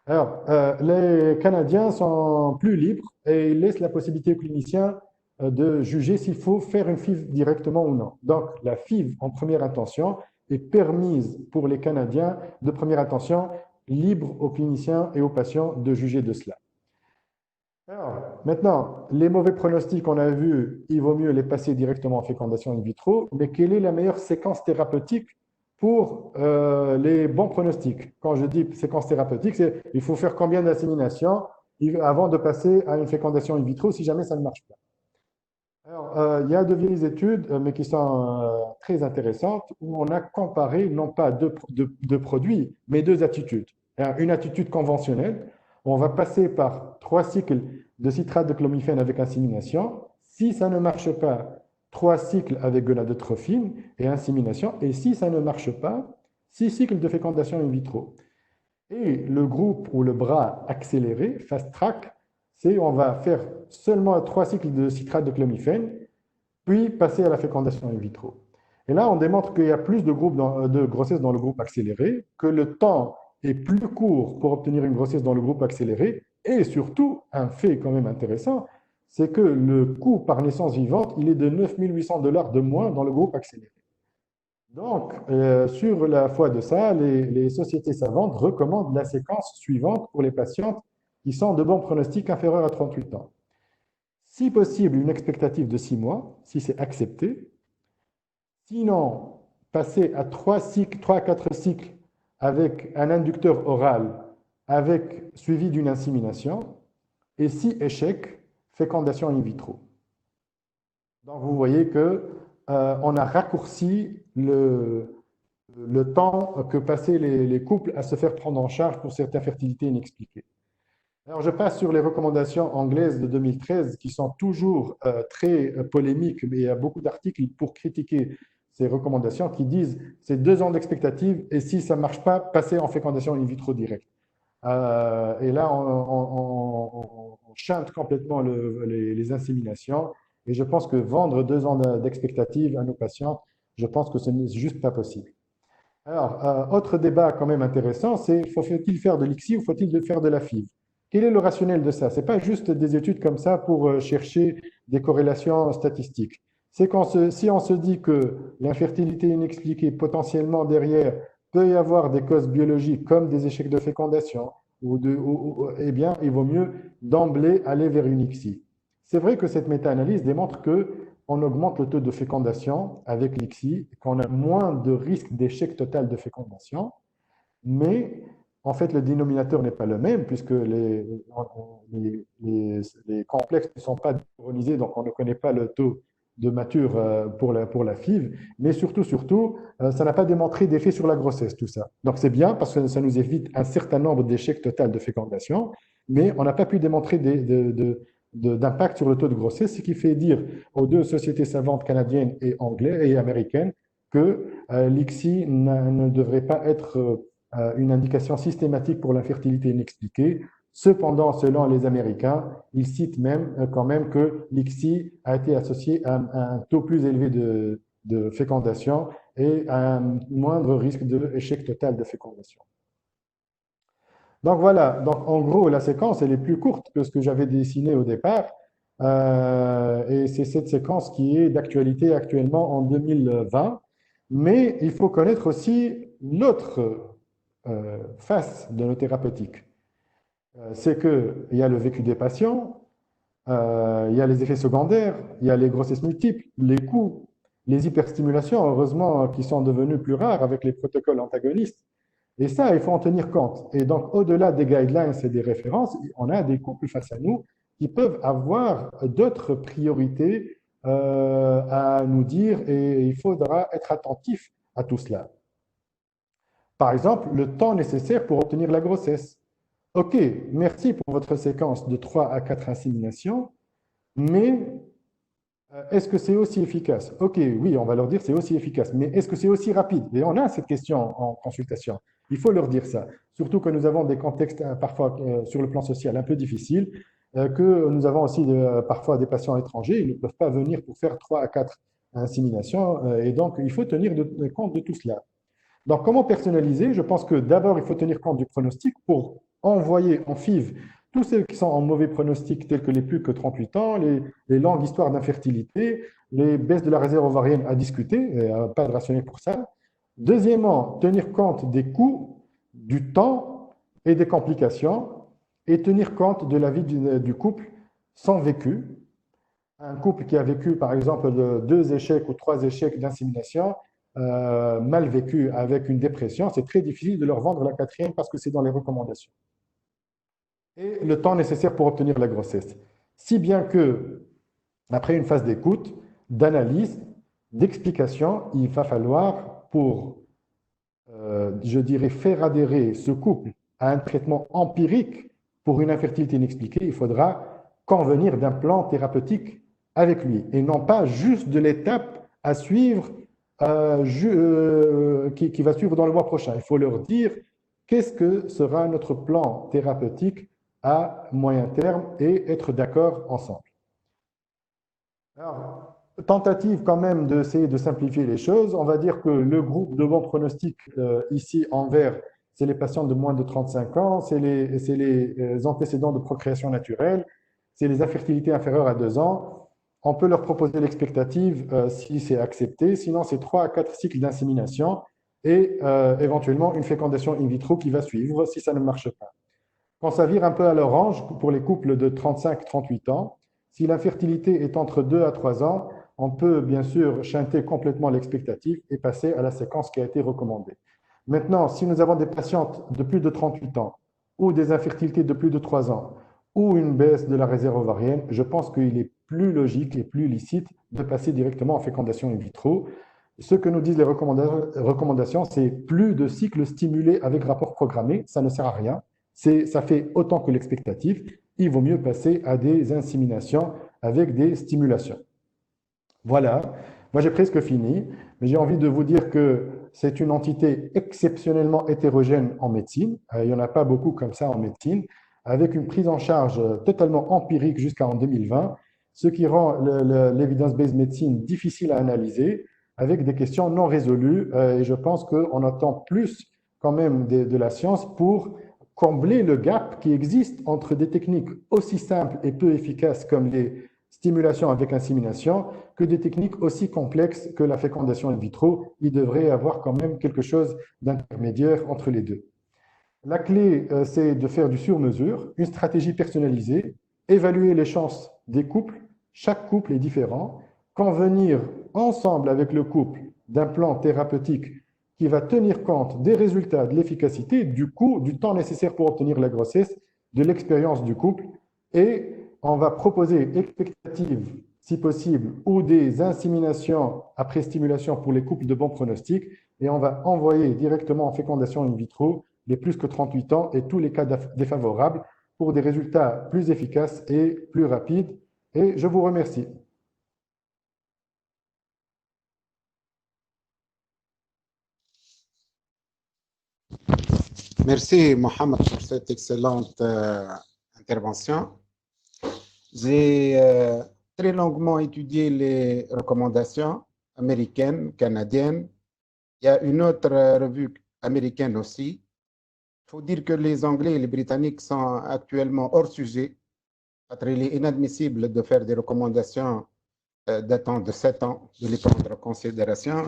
Alors, les Canadiens sont plus libres et ils laissent la possibilité aux cliniciens de juger s'il faut faire une FIV directement ou non. Donc, la FIV en première intention est permise pour les Canadiens de première intention, libre aux cliniciens et aux patients de juger de cela. Alors, maintenant, les mauvais pronostics, on a vu, il vaut mieux les passer directement en fécondation in vitro, mais quelle est la meilleure séquence thérapeutique pour les bons pronostics? Quand je dis séquence thérapeutique, c'est il faut faire combien d'inséminations avant de passer à une fécondation in vitro si jamais ça ne marche pas. Alors, il y a de vieilles études, mais qui sont très intéressantes, où on a comparé non pas deux produits, mais deux attitudes. Une attitude conventionnelle, on va passer par 3 cycles de citrate de clomiphène avec insémination. Si ça ne marche pas, 3 cycles avec gonadotrophine et insémination. Et si ça ne marche pas, 6 cycles de fécondation in vitro. Et le groupe ou le bras accéléré, fast track, c'est on va faire seulement 3 cycles de citrate de clomiphène, puis passer à la fécondation in vitro. Et là, on démontre qu'il y a plus de grossesse dans le groupe accéléré, que le temps est plus court pour obtenir une grossesse dans le groupe accéléré, et surtout, un fait quand même intéressant, c'est que le coût par naissance vivante, il est de 9 800 $ de moins dans le groupe accéléré. Donc, sur la foi de ça, les sociétés savantes recommandent la séquence suivante pour les patientes qui sont de bons pronostics inférieurs à 38 ans. Si possible, une expectative de 6 mois, si c'est accepté. Sinon, passer à 3 à 4 cycles avec un inducteur oral, avec suivi d'une insémination. Et si échec, fécondation in vitro. Donc, vous voyez que on a raccourci le temps que passaient les couples à se faire prendre en charge pour cette infertilité inexpliquée. Alors, je passe sur les recommandations anglaises de 2013 qui sont toujours très polémiques, mais il y a beaucoup d'articles pour critiquer ces recommandations qui disent c'est 2 ans d'expectative et si ça ne marche pas, passez en fécondation in vitro direct. Et là, on chante complètement les inséminations. Et je pense que vendre 2 ans d'expectative à nos patients, je pense que ce n'est juste pas possible. Alors, autre débat quand même intéressant, c'est faut-il faire de l'ICSI ou faut-il faire de la FIV? Quel est le rationnel de ça? Ce n'est pas juste des études comme ça pour chercher des corrélations statistiques. C'est si on se dit que l'infertilité inexpliquée, potentiellement derrière, peut y avoir des causes biologiques comme des échecs de fécondation, eh bien, il vaut mieux d'emblée aller vers une ICSI. C'est vrai que cette méta-analyse démontre qu'on augmente le taux de fécondation avec l'ICSI, qu'on a moins de risque d'échec total de fécondation, mais en fait, le dénominateur n'est pas le même puisque les complexes ne sont pas neuronisés, donc on ne connaît pas le taux de mature pour la FIV, mais surtout, ça n'a pas démontré d'effet sur la grossesse, tout ça. Donc c'est bien parce que ça nous évite un certain nombre d'échecs total de fécondation, mais on n'a pas pu démontrer d'impact sur le taux de grossesse, ce qui fait dire aux 2 sociétés savantes canadiennes et anglaises et américaines que l'ICSI ne devrait pas être une indication systématique pour l'infertilité inexpliquée. Cependant, selon les Américains, ils citent même quand même que l'ICSI a été associé à un taux plus élevé de fécondation et à un moindre risque d'échec total de fécondation. Donc voilà, donc en gros, la séquence, elle est plus courte que ce que j'avais dessiné au départ. Et c'est cette séquence qui est d'actualité actuellement en 2020. Mais il faut connaître aussi l'autre face de nos thérapeutiques. C'est qu'il y a le vécu des patients, il y a les effets secondaires, il y a les grossesses multiples, les coûts, les hyperstimulations, heureusement, qui sont devenues plus rares avec les protocoles antagonistes. Et ça, il faut en tenir compte. Et donc, au-delà des guidelines et des références, on a des couples face à nous qui peuvent avoir d'autres priorités à nous dire et il faudra être attentif à tout cela. Par exemple, le temps nécessaire pour obtenir la grossesse. OK, merci pour votre séquence de 3 à 4 inséminations, mais est-ce que c'est aussi efficace? OK, oui, on va leur dire c'est aussi efficace, mais est-ce que c'est aussi rapide? Et on a cette question en consultation. Il faut leur dire ça, surtout que nous avons des contextes parfois sur le plan social un peu difficiles. que nous avons aussi parfois des patients étrangers, ils ne peuvent pas venir pour faire 3 à 4 inséminations, et donc il faut tenir compte de tout cela. Donc, comment personnaliser? Je pense que d'abord, il faut tenir compte du pronostic pour envoyer en FIV tous ceux qui sont en mauvais pronostic, tels que les plus que 38 ans, les longues histoires d'infertilité, les baisses de la réserve ovarienne à discuter, pas de rationnel pour ça. Deuxièmement, tenir compte des coûts, du temps et des complications, et tenir compte de la vie du couple sans vécu. Un couple qui a vécu, par exemple, 2 échecs ou 3 échecs d'insémination, mal vécu avec une dépression, c'est très difficile de leur vendre la quatrième parce que c'est dans les recommandations. Et le temps nécessaire pour obtenir la grossesse. Si bien que, après une phase d'écoute, d'analyse, d'explication, il va falloir, pour, je dirais, faire adhérer ce couple à un traitement empirique pour une infertilité inexpliquée, il faudra convenir d'un plan thérapeutique avec lui et non pas juste de l'étape à suivre qui va suivre dans le mois prochain. Il faut leur dire qu'est-ce que sera notre plan thérapeutique à moyen terme et être d'accord ensemble. Alors, tentative quand même d'essayer de simplifier les choses. On va dire que le groupe de bon pronostic ici en vert, c'est les patients de moins de 35 ans, c'est les antécédents de procréation naturelle, c'est les infertilités inférieures à 2 ans. On peut leur proposer l'expectative si c'est accepté, sinon c'est 3 à 4 cycles d'insémination et éventuellement une fécondation in vitro qui va suivre si ça ne marche pas. Quand ça vire un peu à l'orange pour les couples de 35-38 ans, si l'infertilité est entre 2 à 3 ans, on peut bien sûr chanter complètement l'expectative et passer à la séquence qui a été recommandée. Maintenant, si nous avons des patientes de plus de 38 ans ou des infertilités de plus de 3 ans ou une baisse de la réserve ovarienne, je pense qu'il est plus logique et plus licite de passer directement en fécondation in vitro. Ce que nous disent les recommandations, c'est plus de cycles stimulés avec rapport programmé, ça ne sert à rien. Ça fait autant que l'expectative. Il vaut mieux passer à des inséminations avec des stimulations. Voilà, moi j'ai presque fini, mais j'ai envie de vous dire que c'est une entité exceptionnellement hétérogène en médecine. Il n'y en a pas beaucoup comme ça en médecine, avec une prise en charge totalement empirique jusqu'en 2020, ce qui rend l'evidence-based medicine difficile à analyser, avec des questions non résolues. Et je pense qu'on attend plus quand même de la science pour combler le gap qui existe entre des techniques aussi simples et peu efficaces comme les stimulations avec insémination que des techniques aussi complexes que la fécondation in vitro. Il devrait y avoir quand même quelque chose d'intermédiaire entre les deux. La clé, c'est de faire du sur-mesure, une stratégie personnalisée, évaluer les chances des couples. Chaque couple est différent. Convenir ensemble avec le couple d'un plan thérapeutique qui va tenir compte des résultats, de l'efficacité, du coût, du temps nécessaire pour obtenir la grossesse, de l'expérience du couple. Et on va proposer expectatives, si possible, ou des inséminations après stimulation pour les couples de bon pronostic. Et on va envoyer directement en fécondation in vitro les plus que 38 ans et tous les cas défavorables pour des résultats plus efficaces et plus rapides. Et je vous remercie. Merci Mohamed pour cette excellente intervention. J'ai très longuement étudié les recommandations américaines, canadiennes. Il y a une autre revue américaine aussi. Il faut dire que les Anglais et les Britanniques sont actuellement hors sujet. Il est inadmissible de faire des recommandations datant de 7 ans, de les prendre en considération.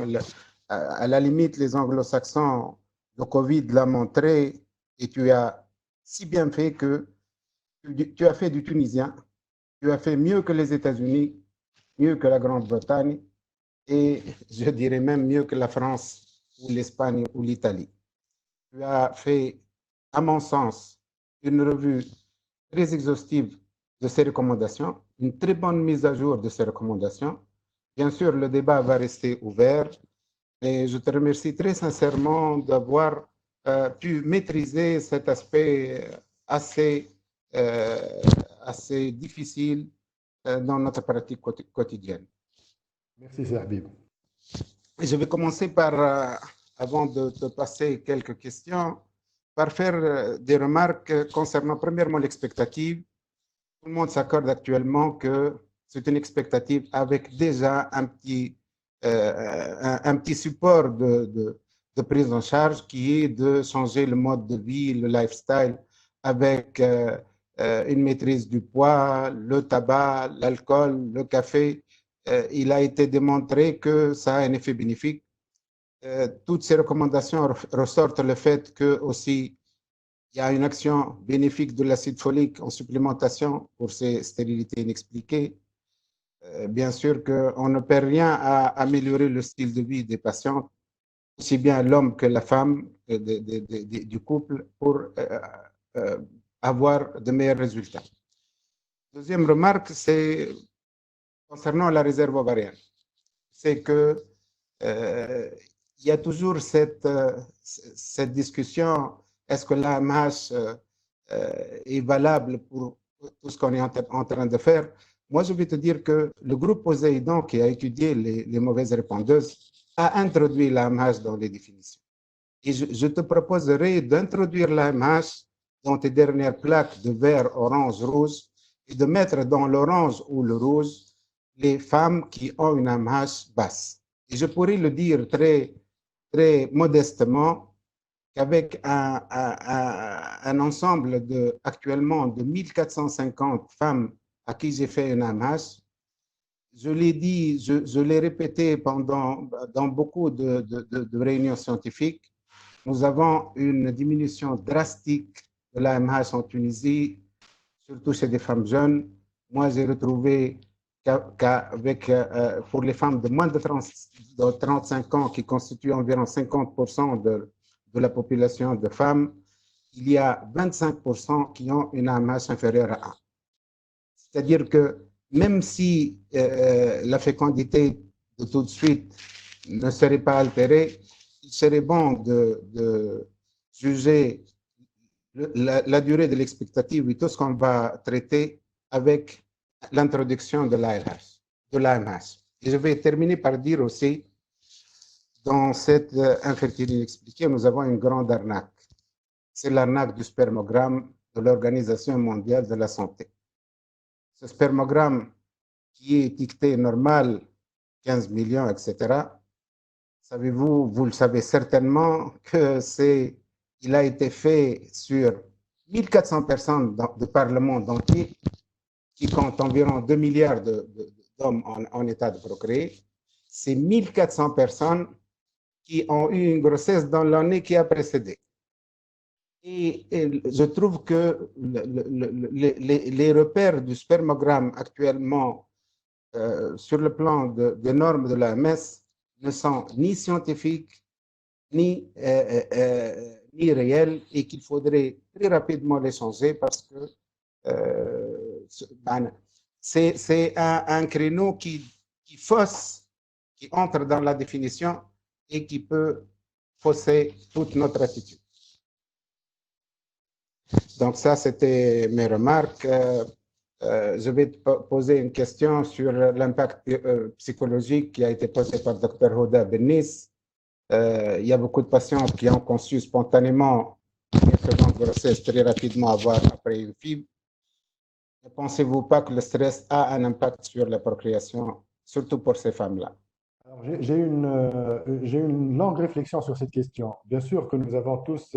À la limite, les anglo-saxons, le Covid l'a montré et tu as si bien fait que tu as fait du tunisien, tu as fait mieux que les États-Unis, mieux que la Grande-Bretagne et je dirais même mieux que la France ou l'Espagne ou l'Italie. Tu as fait, à mon sens, une revue très exhaustive de ces recommandations, une très bonne mise à jour de ces recommandations. Bien sûr, le débat va rester ouvert et je te remercie très sincèrement d'avoir pu maîtriser cet aspect assez, assez difficile dans notre pratique quotidienne. Merci, Zerbib. Je vais commencer par, avant de te passer quelques questions, par faire des remarques concernant premièrement l'expectative. Tout tout le monde s'accorde actuellement que c'est une expectative avec déjà un petit support de prise en charge qui est de changer le mode de vie, le lifestyle, avec une maîtrise du poids, le tabac, l'alcool, le café. Il a été démontré que ça a un effet bénéfique. Toutes ces recommandations ressortent le fait que aussi il y a une action bénéfique de l'acide folique en supplémentation pour ces stérilités inexpliquées. Bien sûr qu'on ne perd rien à améliorer le style de vie des patients, aussi bien l'homme que la femme du couple, pour avoir de meilleurs résultats. Deuxième remarque, c'est concernant la réserve ovarienne. C'est que il y a toujours cette discussion, est-ce que l'AMH est valable pour tout ce qu'on est en train de faire? Moi, je vais te dire que le groupe Poséidon, qui a étudié les mauvaises répondeuses, a introduit l'AMH dans les définitions. Et je te proposerai d'introduire l'AMH dans tes dernières plaques de vert, orange, rouge, et de mettre dans l'orange ou le rouge les femmes qui ont une AMH basse. Et je pourrais le dire très modestement qu'avec un ensemble actuellement de 1450 femmes à qui j'ai fait une AMH, je l'ai dit, je l'ai répété dans beaucoup de réunions scientifiques, nous avons une diminution drastique de l'AMH en Tunisie, surtout chez des femmes jeunes. Moi, j'ai retrouvé qu'avec, pour les femmes de moins de 35 ans, qui constituent environ 50% de la population de femmes, il y a 25% qui ont une AMH inférieure à 1. C'est-à-dire que même si la fécondité de tout de suite ne serait pas altérée, il serait bon de juger la durée de l'expectative et tout ce qu'on va traiter avec l'introduction de l'AMH. Et je vais terminer par dire aussi, dans cette infertilité inexpliquée, nous avons une grande arnaque. C'est l'arnaque du spermogramme de l'Organisation mondiale de la santé. Ce spermogramme qui est étiqueté normal, 15 millions, etc., savez-vous, vous le savez certainement, il a été fait sur 1400 personnes de par le monde entier, qui comptent environ 2 milliards d'hommes en état de procréer. C'est 1400 personnes qui ont eu une grossesse dans l'année qui a précédé. Et je trouve que les repères du spermogramme actuellement sur le plan des normes de l'OMS ne sont ni scientifiques ni réels, et qu'il faudrait très rapidement les changer parce que c'est un créneau qui fausse, qui entre dans la définition et qui peut fausser toute notre attitude. Donc ça, c'était mes remarques. Je vais te poser une question sur l'impact psychologique qui a été posé par Dr Houda Bennis. Il y a beaucoup de patientes qui ont conçu spontanément une seconde grossesse très rapidement après une FIV. Ne pensez-vous pas que le stress a un impact sur la procréation, surtout pour ces femmes-là? J'ai une longue réflexion sur cette question. Bien sûr que nous avons tous,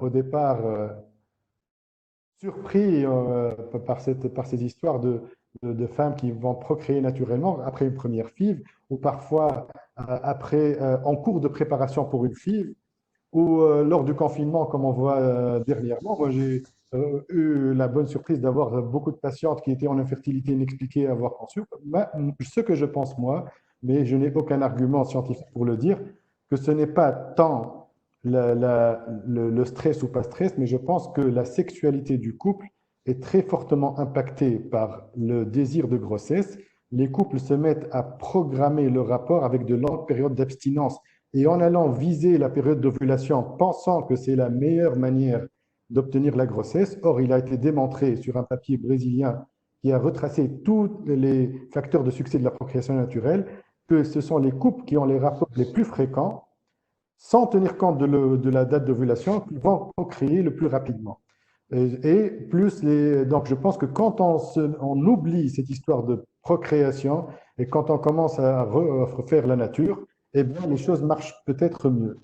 au départ, surpris par ces histoires de femmes qui vont procréer naturellement après une première FIV, ou parfois en cours de préparation pour une FIV, ou lors du confinement, comme on voit dernièrement. Moi, j'ai eu la bonne surprise d'avoir beaucoup de patientes qui étaient en infertilité inexpliquée à avoir conçu. Ce que je pense, moi, mais je n'ai aucun argument scientifique pour le dire, que ce n'est pas tant le stress ou pas stress, mais je pense que la sexualité du couple est très fortement impactée par le désir de grossesse. Les couples se mettent à programmer le rapport avec de longues périodes d'abstinence. Et en allant viser la période d'ovulation, pensant que c'est la meilleure manière d'obtenir la grossesse, or il a été démontré sur un papier brésilien qui a retracé tous les facteurs de succès de la procréation naturelle, que ce sont les couples qui ont les rapports les plus fréquents, sans tenir compte de la date d'ovulation, qui vont procréer le plus rapidement. Et plus donc je pense que quand on oublie cette histoire de procréation et quand on commence à refaire la nature, eh bien les choses marchent peut-être mieux.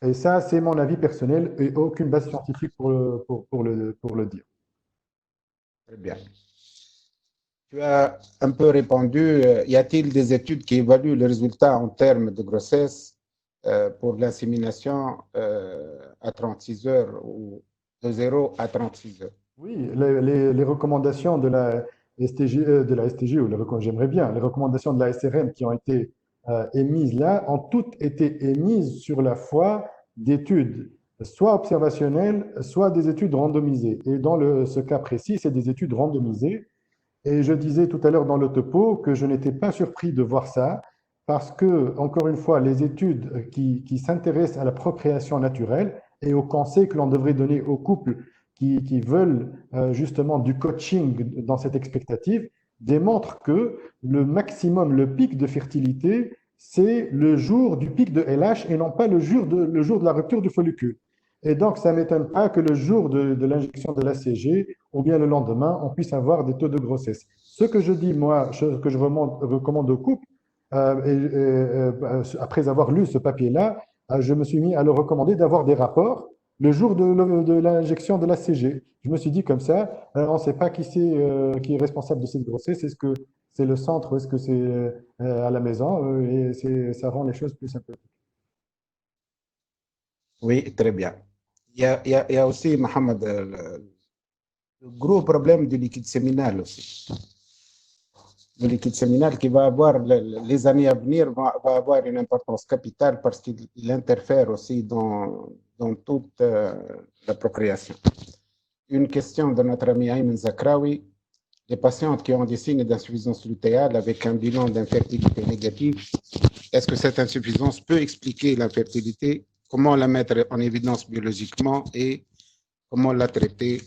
Et ça, c'est mon avis personnel et aucune base scientifique pour le dire. Très bien. Tu as un peu répondu, y a-t-il des études qui évaluent les résultats en termes de grossesse pour l'insémination à 36 heures ou de 0 à 36 heures? Oui, les recommandations de la STG, j'aimerais bien, les recommandations de la SRM qui ont été émises là, ont toutes été émises sur la foi d'études, soit observationnelles, soit des études randomisées. Et dans ce cas précis, c'est des études randomisées. Et je disais tout à l'heure dans le topo que je n'étais pas surpris de voir ça, parce que, encore une fois, les études qui s'intéressent à la procréation naturelle et aux conseils que l'on devrait donner aux couples qui veulent justement du coaching dans cette expectative démontrent que le maximum, le pic de fertilité, c'est le jour du pic de LH et non pas le jour de la rupture du follicule. Et donc, ça ne m'étonne pas que le jour de l'injection de l'ACG ou bien le lendemain, on puisse avoir des taux de grossesse. Ce que je dis, moi, que je recommande aux couples, après avoir lu ce papier-là, je me suis mis à le recommander d'avoir des rapports le jour de l'injection de l'ACG. Je me suis dit comme ça, on ne sait pas qui est responsable de cette grossesse. Est-ce que c'est le centre ou est-ce que c'est à la maison? Et ça rend les choses plus simples. Oui, très bien. Il y a aussi, Mohamed, le gros problème du liquide séminal aussi. Le liquide séminal qui va avoir, les années à venir, va avoir une importance capitale parce qu'il interfère aussi dans toute la procréation. Une question de notre ami Ayman Zakraoui. Les patientes qui ont des signes d'insuffisance lutéale avec un bilan d'infertilité négative, est-ce que cette insuffisance peut expliquer l'infertilité? Comment la mettre en évidence biologiquement et comment la traiter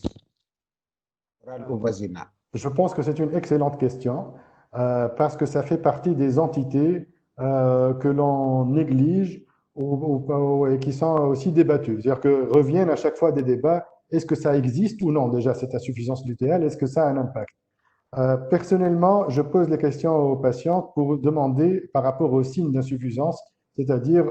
orale ou vaginale? Je pense que c'est une excellente question parce que ça fait partie des entités que l'on néglige et qui sont aussi débattues. C'est-à-dire que reviennent à chaque fois des débats, est-ce que ça existe ou non déjà cette insuffisance lutéale, est-ce que ça a un impact? Personnellement, je pose les questions aux patients pour demander par rapport aux signes d'insuffisance, c'est-à-dire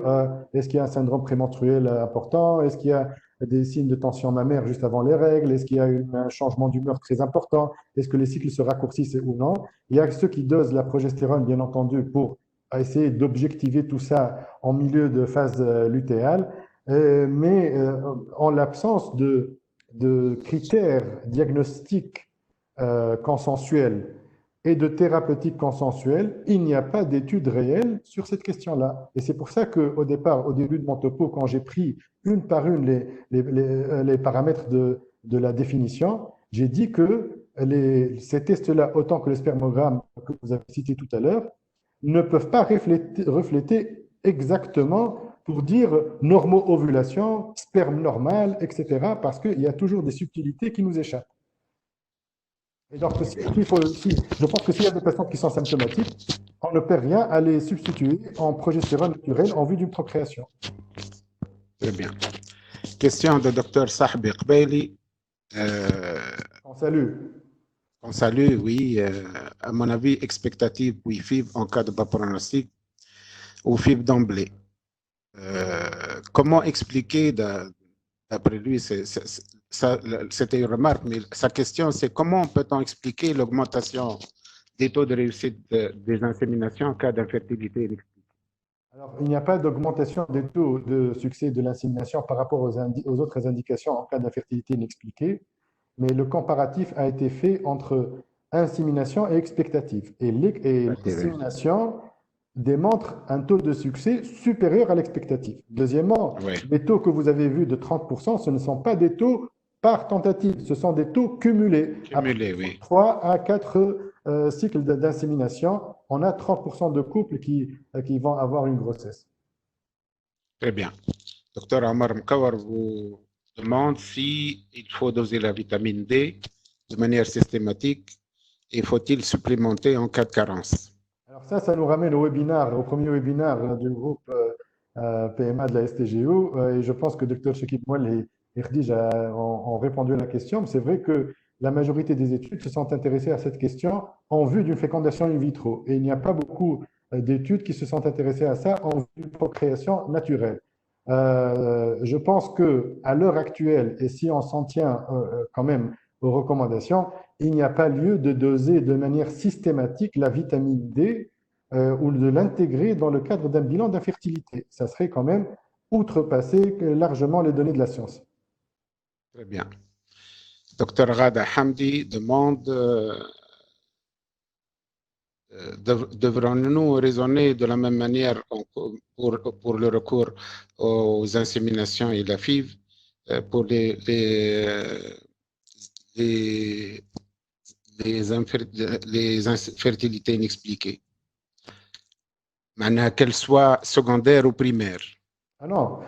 est-ce qu'il y a un syndrome prémenstruel important, est-ce qu'il y a des signes de tension mammaire juste avant les règles, est-ce qu'il y a un changement d'humeur très important, est-ce que les cycles se raccourcissent ou non. Il y a ceux qui dosent la progestérone, bien entendu, pour essayer d'objectiver tout ça en milieu de phase lutéale, mais en l'absence de critères diagnostiques consensuelle et de thérapeutique consensuelle, il n'y a pas d'études réelles sur cette question-là. Et c'est pour ça qu'au départ, au début de mon topo, quand j'ai pris une par une les paramètres de la définition, j'ai dit que ces tests-là, autant que le spermogramme que vous avez cité tout à l'heure, ne peuvent pas refléter exactement pour dire normo-ovulation, sperme normal, etc., parce qu'il y a toujours des subtilités qui nous échappent. Et donc, je pense que s'il y a des patients qui sont symptomatiques, on ne perd rien à les substituer en progestérone naturelle en vue d'une procréation. Très bien. Question de Dr Sahbi Qbaili. On salue. On salue, oui. À mon avis, expectative, oui, FIV en cas de bas pronostic ou FIV d'emblée. Comment expliquer, d'après lui, c'était une remarque, mais sa question, c'est comment peut-on expliquer l'augmentation des taux de réussite des inséminations en cas d'infertilité? Alors, il n'y a pas d'augmentation des taux de succès de l'insémination par rapport aux autres indications en cas d'infertilité inexpliquée, mais le comparatif a été fait entre insémination et expectative. Et l'insémination démontre un taux de succès supérieur à l'expectative. Deuxièmement, Oui. les taux que vous avez vus de 30%, ce ne sont pas des taux par tentative, ce sont des taux cumulés. Cumulés, oui. 3 à 4 cycles d'insémination, on a 30% de couples qui vont avoir une grossesse. Très bien. Docteur Amar Mkawar vous demande si il faut doser la vitamine D de manière systématique et faut-il supplémenter en cas de carence? Alors ça nous ramène au premier webinaire du groupe PMA de la STGO et je pense que Dr Chekib Mouel et Khadija ont répondu à la question, mais c'est vrai que la majorité des études se sont intéressées à cette question en vue d'une fécondation in vitro. Et il n'y a pas beaucoup d'études qui se sont intéressées à ça en vue d'une procréation naturelle. Je pense que à l'heure actuelle, et si on s'en tient quand même aux recommandations, il n'y a pas lieu de doser de manière systématique la vitamine D ou de l'intégrer dans le cadre d'un bilan d'infertilité. Ça serait quand même outrepasser largement les données de la science. Très bien. Docteur Rada Hamdi demande devrons-nous raisonner de la même manière pour le recours aux inséminations et la FIV pour les, les infertilités inexpliquées, qu'elles soient secondaires ou primaires? Ah non,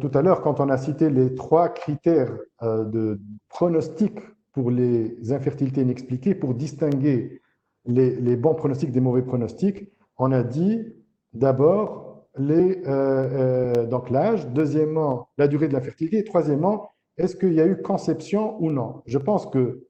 tout à l'heure, quand on a cité les trois critères de pronostic pour les infertilités inexpliquées, pour distinguer bons pronostics des mauvais pronostics, on a dit d'abord donc l'âge, deuxièmement la durée de l'infertilité, et troisièmement, est-ce qu'il y a eu conception ou non? Je pense que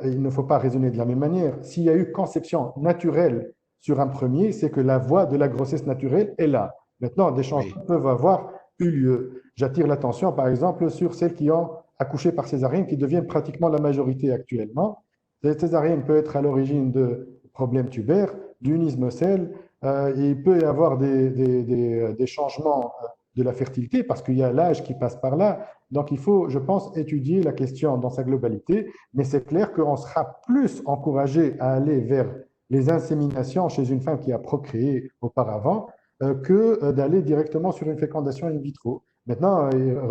il ne faut pas raisonner de la même manière. S'il y a eu conception naturelle sur un premier, c'est que la voie de la grossesse naturelle est là. Maintenant, des changements peuvent avoir eu lieu. J'attire l'attention, par exemple, sur celles qui ont accouché par césarienne, qui deviennent pratiquement la majorité actuellement. La césarienne peut être à l'origine de problèmes tubaires, d'unismocèle, il peut y avoir des changements de la fertilité parce qu'il y a l'âge qui passe par là. Donc, il faut, je pense, étudier la question dans sa globalité, mais c'est clair qu'on sera plus encouragé à aller vers les inséminations chez une femme qui a procréé auparavant que d'aller directement sur une fécondation in vitro. Maintenant,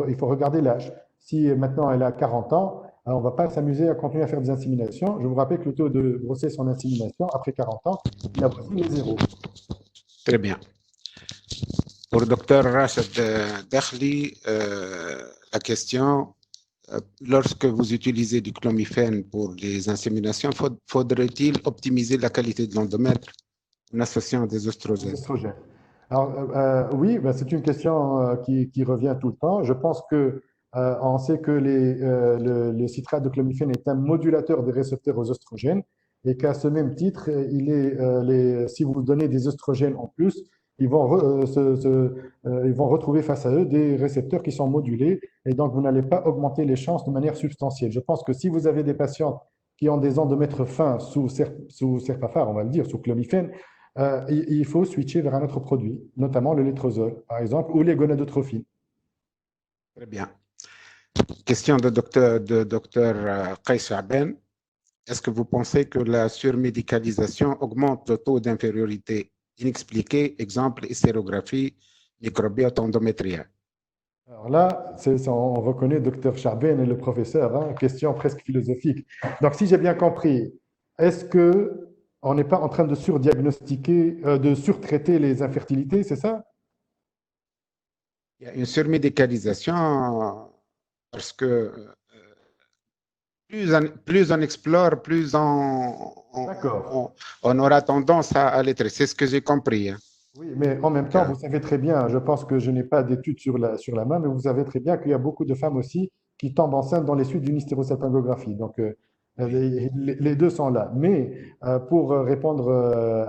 il faut regarder l'âge. Si maintenant elle a 40 ans, on ne va pas s'amuser à continuer à faire des inséminations. Je vous rappelle que le taux de grossesse en insémination, après 40 ans, il avoisine les zéros. Très bien. Pour le docteur Rachid Dakhli, la question, lorsque vous utilisez du clomifène pour les inséminations, faudrait-il optimiser la qualité de l'endomètre en associant des oestrogènes? Alors, oui, ben, c'est une question qui revient tout le temps. Je pense que on sait que le citrate de clomifène est un modulateur des récepteurs aux oestrogènes et qu'à ce même titre, si vous donnez des oestrogènes en plus, ils vont retrouver face à eux des récepteurs qui sont modulés et donc vous n'allez pas augmenter les chances de manière substantielle. Je pense que si vous avez des patients qui ont des endomètres fins sous Serpafar, on va le dire, sous clomifène, il faut switcher vers un autre produit, notamment le létrozole, par exemple, ou les gonadotrophines. Très bien. Question de docteur Qais Chaben. Est-ce que vous pensez que la surmédicalisation augmente le taux d'infériorité inexpliquée, exemple stérographie, microbiote endométrial? Alors là, on reconnaît Dr Charben et le professeur, hein, question presque philosophique. Donc, si j'ai bien compris, est-ce que on n'est pas en train de surdiagnostiquer, de surtraiter les infertilités, c'est ça? Il y a une surmédicalisation parce que plus on explore, plus on aura tendance à l'être. C'est ce que j'ai compris. Hein. Oui, mais en même temps, vous savez très bien, je pense que je n'ai pas d'études sur la main, mais vous savez très bien qu'il y a beaucoup de femmes aussi qui tombent enceintes dans les suites d'une hystérosalpingographie. Donc, les deux sont là. Mais pour répondre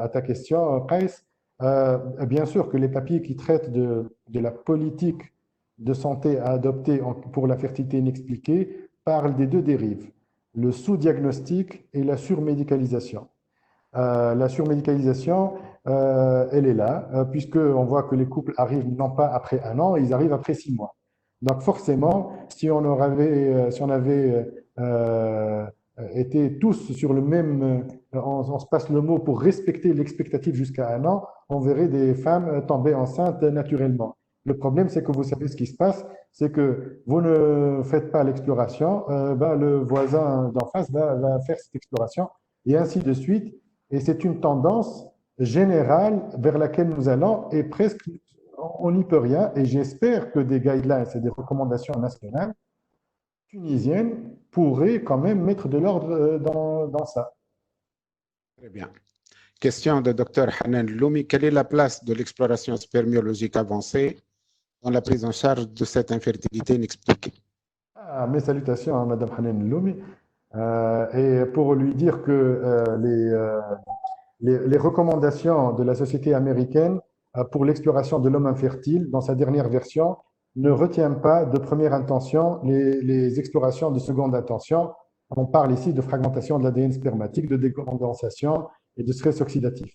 à ta question, Qais, bien sûr que les papiers qui traitent de la politique de santé à adopter pour la fertilité inexpliquée parlent des deux dérives, le sous-diagnostic et la surmédicalisation. La surmédicalisation, elle est là, puisqu'on voit que les couples arrivent non pas après un an, ils arrivent après 6 mois. Donc forcément, si on avait été tous sur le même, on se passe le mot pour respecter l'expectative jusqu'à un an, on verrait des femmes tomber enceintes naturellement. Le problème, c'est que vous savez ce qui se passe, c'est que vous ne faites pas l'exploration, le voisin d'en face va faire cette exploration, et ainsi de suite. Et c'est une tendance générale vers laquelle nous allons et presque on n'y peut rien. Et j'espère que des guidelines et des recommandations nationales tunisiennes pourraient quand même mettre de l'ordre dans ça. Très bien. Question de Dr Hanan Loumi. Quelle est la place de l'exploration spermiologique avancée dans la prise en charge de cette infertilité inexpliquée? Ah, mes salutations à Madame Hanan Loumi. Et pour lui dire que les recommandations de la société américaine pour l'exploration de l'homme infertile, dans sa dernière version, ne retient pas de première intention les explorations de seconde intention. On parle ici de fragmentation de l'ADN spermatique, de décondensation et de stress oxydatif.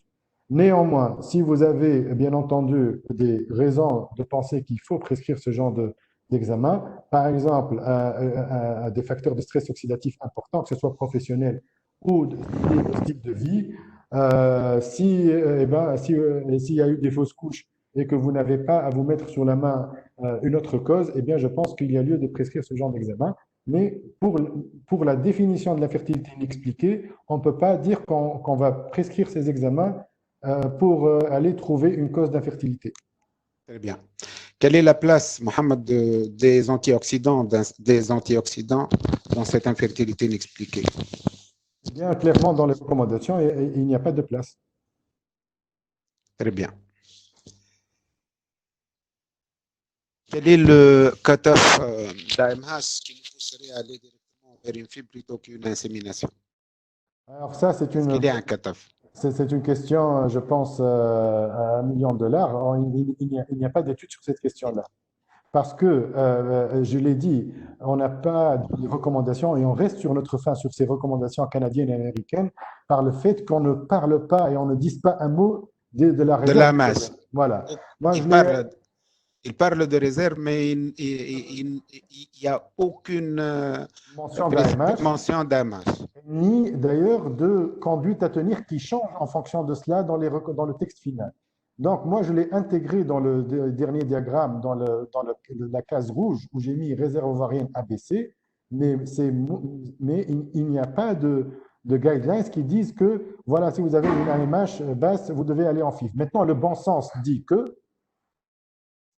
Néanmoins, si vous avez bien entendu des raisons de penser qu'il faut prescrire ce genre d'examen, par exemple des facteurs de stress oxydatif importants, que ce soit professionnel ou liés au style de vie, s'il y a eu des fausses couches et que vous n'avez pas à vous mettre sur la main une autre cause, eh bien, je pense qu'il y a lieu de prescrire ce genre d'examen. Mais pour la définition de la fertilité inexpliquée, on ne peut pas dire qu'on va prescrire ces examens pour aller trouver une cause d'infertilité. Très bien. Quelle est la place, Mohamed, des antioxydants dans cette infertilité inexpliquée? Eh bien, clairement, dans les recommandations, il n'y a pas de place. Très bien. Quel est le cutoff d'AMH qui nous pousserait à aller directement vers une FIV plutôt qu'une insémination? Alors ça, Est-ce qu'il y a un cutoff? c'est une question, je pense, à $1 million. Alors, il n'y a pas d'études sur cette question-là. Parce que, je l'ai dit, on n'a pas de recommandations et on reste sur notre fin sur ces recommandations canadiennes et américaines par le fait qu'on ne parle pas et on ne dise pas un mot de la De réserve. l'AMH. Voilà. Moi, Il je l'ai. il parle de réserve, mais il n'y a aucune Mention d'AMH, mention d'AMH. ni d'ailleurs de conduite à tenir qui change en fonction de cela dans le texte final. Donc, moi, je l'ai intégré dans le dernier diagramme, la case rouge, où j'ai mis réserve ovarienne ABC, mais il n'y a pas de guidelines qui disent que, voilà, si vous avez une AMH basse, vous devez aller en FIV. Maintenant, le bon sens dit que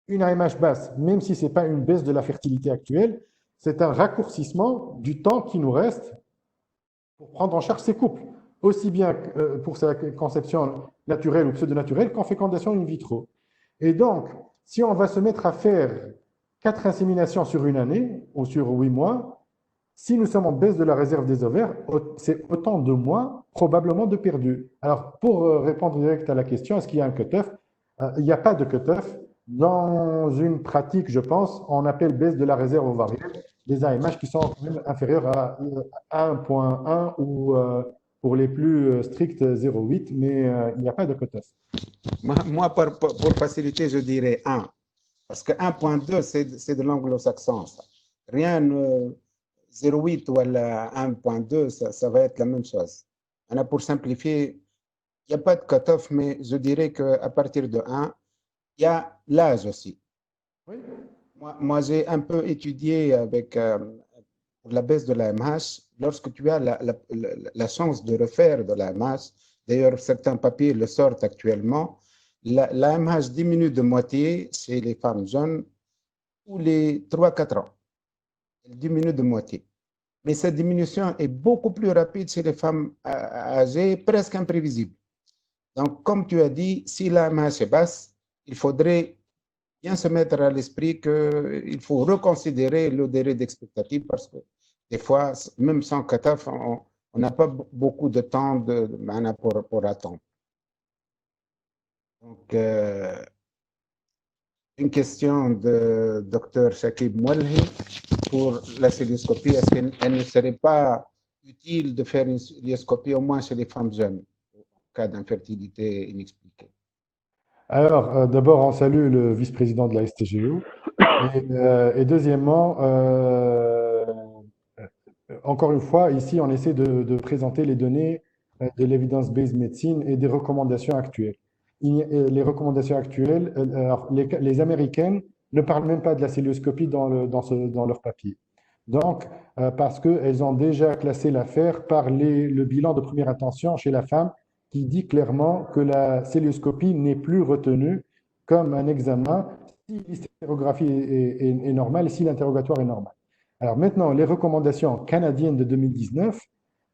une AMH basse, même si ce n'est pas une baisse de la fertilité actuelle, c'est un raccourcissement du temps qui nous reste pour prendre en charge ces couples, aussi bien pour sa conception naturelle ou pseudo-naturelle qu'en fécondation in vitro. Et donc, si on va se mettre à faire 4 inséminations sur une année ou sur 8 mois, si nous sommes en baisse de la réserve des ovaires, c'est autant de mois probablement de perdus. Alors, pour répondre direct à la question, est-ce qu'il y a un cut-off? Il n'y a pas de cut-off. Dans une pratique, je pense, on appelle baisse de la réserve ovarienne des AMH qui sont même inférieurs à 1,1 ou pour les plus stricts 0,8, mais il n'y a pas de cut-off. Moi, pour faciliter, je dirais 1. Parce que 1,2, c'est de l'anglo-saxon. Rien, 0,8 ou 1,2, ça va être la même chose. Pour simplifier, il n'y a pas de cut-off, mais je dirais qu'à partir de 1, il y a l'âge aussi. Oui. Moi j'ai un peu étudié avec la baisse de l'AMH. Lorsque tu as la chance de refaire de l'AMH, d'ailleurs certains papiers le sortent actuellement, l'AMH diminue de moitié chez les femmes jeunes ou les 3-4 ans. Elle diminue de moitié. Mais cette diminution est beaucoup plus rapide chez les femmes âgées, presque imprévisible. Donc, comme tu as dit, si l'AMH est basse, il faudrait bien se mettre à l'esprit qu'il faut reconsidérer le délai d'expectative parce que des fois, même sans cut-off, on n'a pas beaucoup de temps pour attendre. Donc, une question de Dr Shakib Moualhi pour la célioscopie. Est-ce qu'elle ne serait pas utile de faire une célioscopie au moins chez les femmes jeunes en cas d'infertilité inexpliquée? Alors, d'abord, on salue le vice-président de la STGO. Et deuxièmement, encore une fois, ici, on essaie de présenter les données de l'evidence-based medicine et des recommandations actuelles. Les recommandations actuelles, alors, les Américaines ne parlent même pas de la célioscopie dans leur papier. Donc, parce qu'elles ont déjà classé l'affaire par le bilan de première intention chez la femme qui dit clairement que la célioscopie n'est plus retenue comme un examen si l'hystérographie est normale et si l'interrogatoire est normal. Alors maintenant, les recommandations canadiennes de 2019,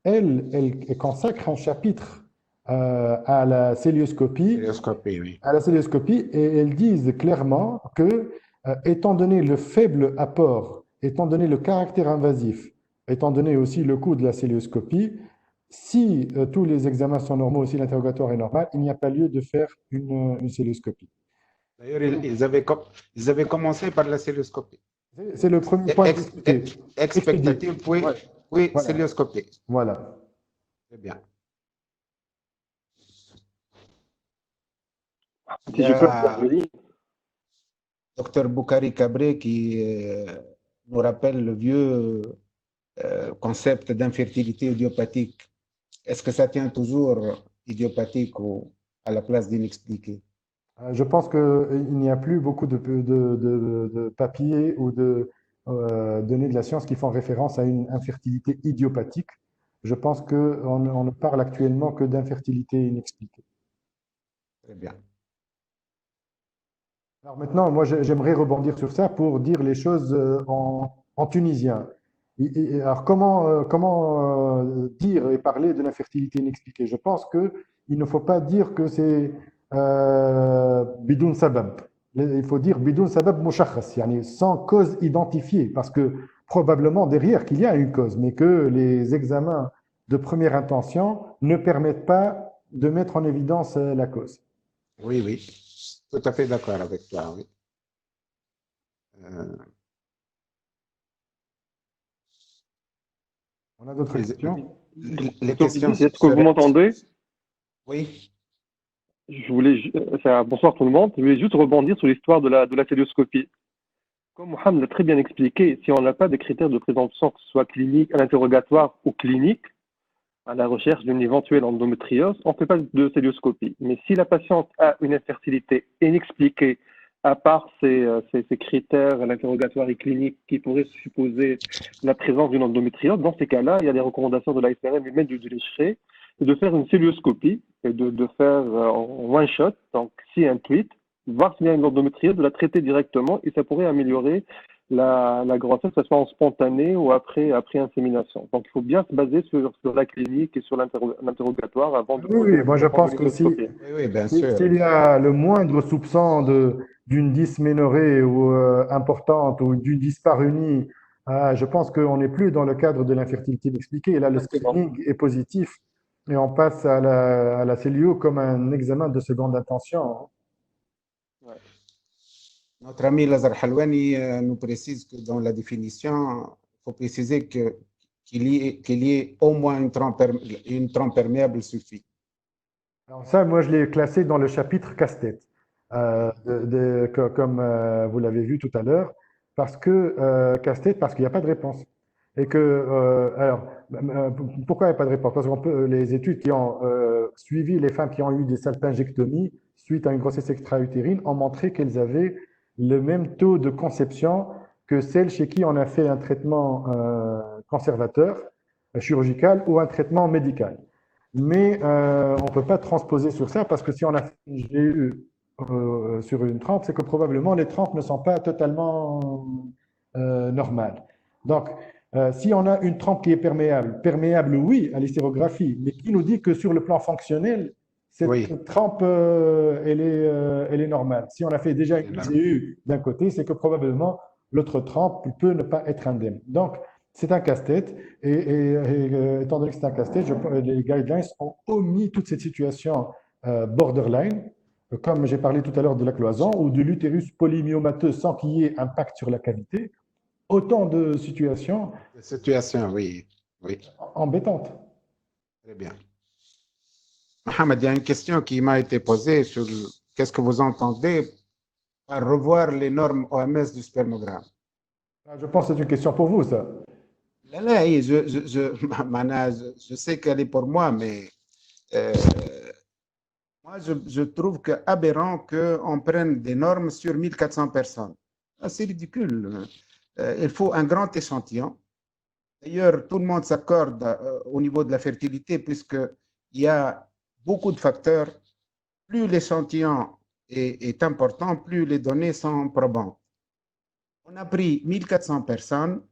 elles consacrent un chapitre à la célioscopie, Oui. à la célioscopie, et elles disent clairement que, étant donné le faible apport étant donné le caractère invasif, étant donné aussi le coût de la célioscopie, si tous les examens sont normaux, si l'interrogatoire est normal, il n'y a pas lieu de faire une célioscopie. D'ailleurs, ils avaient commencé par la celluloscopie. C'est le premier point Ex, discuté. Expédié. expectative, Ouais, puis voilà. celluloscopie. Voilà. Très bien. Il y Si je peux a intervenir, Dr Boukari Cabré qui nous rappelle le vieux concept d'infertilité idiopathique. Est-ce que ça tient toujours idiopathique ou à la place d'inexpliqué? Je pense qu'il n'y a plus beaucoup de papiers ou de données de la science qui font référence à une infertilité idiopathique. Je pense qu'on ne parle actuellement que d'infertilité inexpliquée. Très bien. Alors maintenant, moi, j'aimerais rebondir sur ça pour dire les choses en tunisien. Alors, comment dire et parler de l'infertilité inexpliquée? Je pense qu'il ne faut pas dire que c'est bidoun sabab. Il faut dire bidoun sabab mushakhas, yani sans cause identifiée, parce que probablement derrière qu'il y a une cause, mais que les examens de première intention ne permettent pas de mettre en évidence la cause. Oui, oui. Tout à fait d'accord avec toi. Oui. On a d'autres Les, questions? les Dr. questions Idriss, est-ce que vous seraient. m'entendez? Oui, Bonsoir tout le monde. Je voulais juste rebondir sur l'histoire de la célioscopie. Comme Mohamed l'a très bien expliqué, si on n'a pas de critères de présomption, que ce soit clinique, à l'interrogatoire ou clinique, à la recherche d'une éventuelle endométriose, on ne fait pas de célioscopie. Mais si la patiente a une infertilité inexpliquée, à part ces critères à l'interrogatoire et clinique qui pourraient supposer la présence d'une endométriose, dans ces cas-là, il y a des recommandations de l'ASRM et même du l'ICHRE de faire une célioscopie et de faire en one shot, donc see and treat, voir s'il y a une endométriose, de la traiter directement et ça pourrait améliorer la grossesse, que ce soit en spontané ou après insémination. Donc, il faut bien se baser sur la clinique et sur l'interrogatoire avant de Oui, oui, moi je prendre pense une que cystoscopie. oui, oui, bien sûr. s'il y a le moindre soupçon d'une dysménorrhée ou importante ou d'une dysparunie, je pense qu'on n'est plus dans le cadre de l'infertilité inexpliquée. Là, le Exactement. screening est positif et on passe à la cellule comme un examen de seconde intention. Ouais. Notre ami Lazar Halwani nous précise que dans la définition, il faut préciser qu'il y ait au moins une trempe perméable suffit. Alors ça, moi, je l'ai classé dans le chapitre casse-tête, comme vous l'avez vu tout à l'heure, parce que casse-tête, parce qu'il n'y a pas de réponse. Et que, alors, pourquoi il n'y a pas de réponse? Parce que les études qui ont suivi les femmes qui ont eu des salpingectomies suite à une grossesse extra-utérine ont montré qu'elles avaient le même taux de conception que celles chez qui on a fait un traitement conservateur, chirurgical ou un traitement médical. Mais on ne peut pas transposer sur ça parce que si on a fait une GU sur une trempe, c'est que probablement les trempes ne sont pas totalement normales. Donc, si on a une trempe qui est perméable, oui, à l'hystérographie, mais qui nous dit que sur le plan fonctionnel, cette Oui, trempe, elle est normale. Si on a fait déjà une IGU d'un côté, c'est que probablement l'autre trempe peut ne pas être indemne. Donc, c'est un casse-tête et étant donné que c'est un casse-tête, les guidelines ont omis toute cette situation borderline, comme j'ai parlé tout à l'heure de la cloison ou de l'utérus polymyomateux sans qu'il y ait impact sur la cavité. Autant de situations la situation, oui. Oui, embêtantes. très bien. Mohamed, il y a une question qui m'a été posée sur qu'est-ce que vous entendez par revoir les normes OMS du spermogramme. Je pense que c'est une question pour vous, ça. Là, là, je sais qu'elle est pour moi, mais moi, je trouve que aberrant qu'on prenne des normes sur 1400 personnes. C'est ridicule. Il faut un grand échantillon. D'ailleurs, tout le monde s'accorde au niveau de la fertilité, puisqu'il y a beaucoup de facteurs. Plus l'échantillon est important, plus les données sont probantes. On a pris 1400 personnes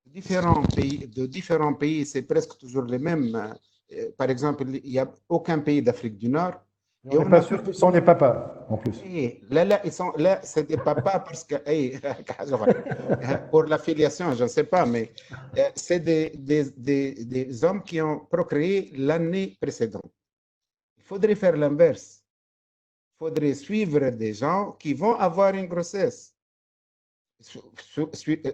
de différents pays, c'est presque toujours les mêmes. Par exemple, il n'y a aucun pays d'Afrique du Nord. Et on n'est pas sûr qu'ils sont des papas, en plus. Là, ils sont là, c'est des papas parce que, pour l'affiliation, je ne sais pas, mais c'est des hommes qui ont procréé l'année précédente. Il faudrait faire l'inverse. Il faudrait suivre des gens qui vont avoir une grossesse,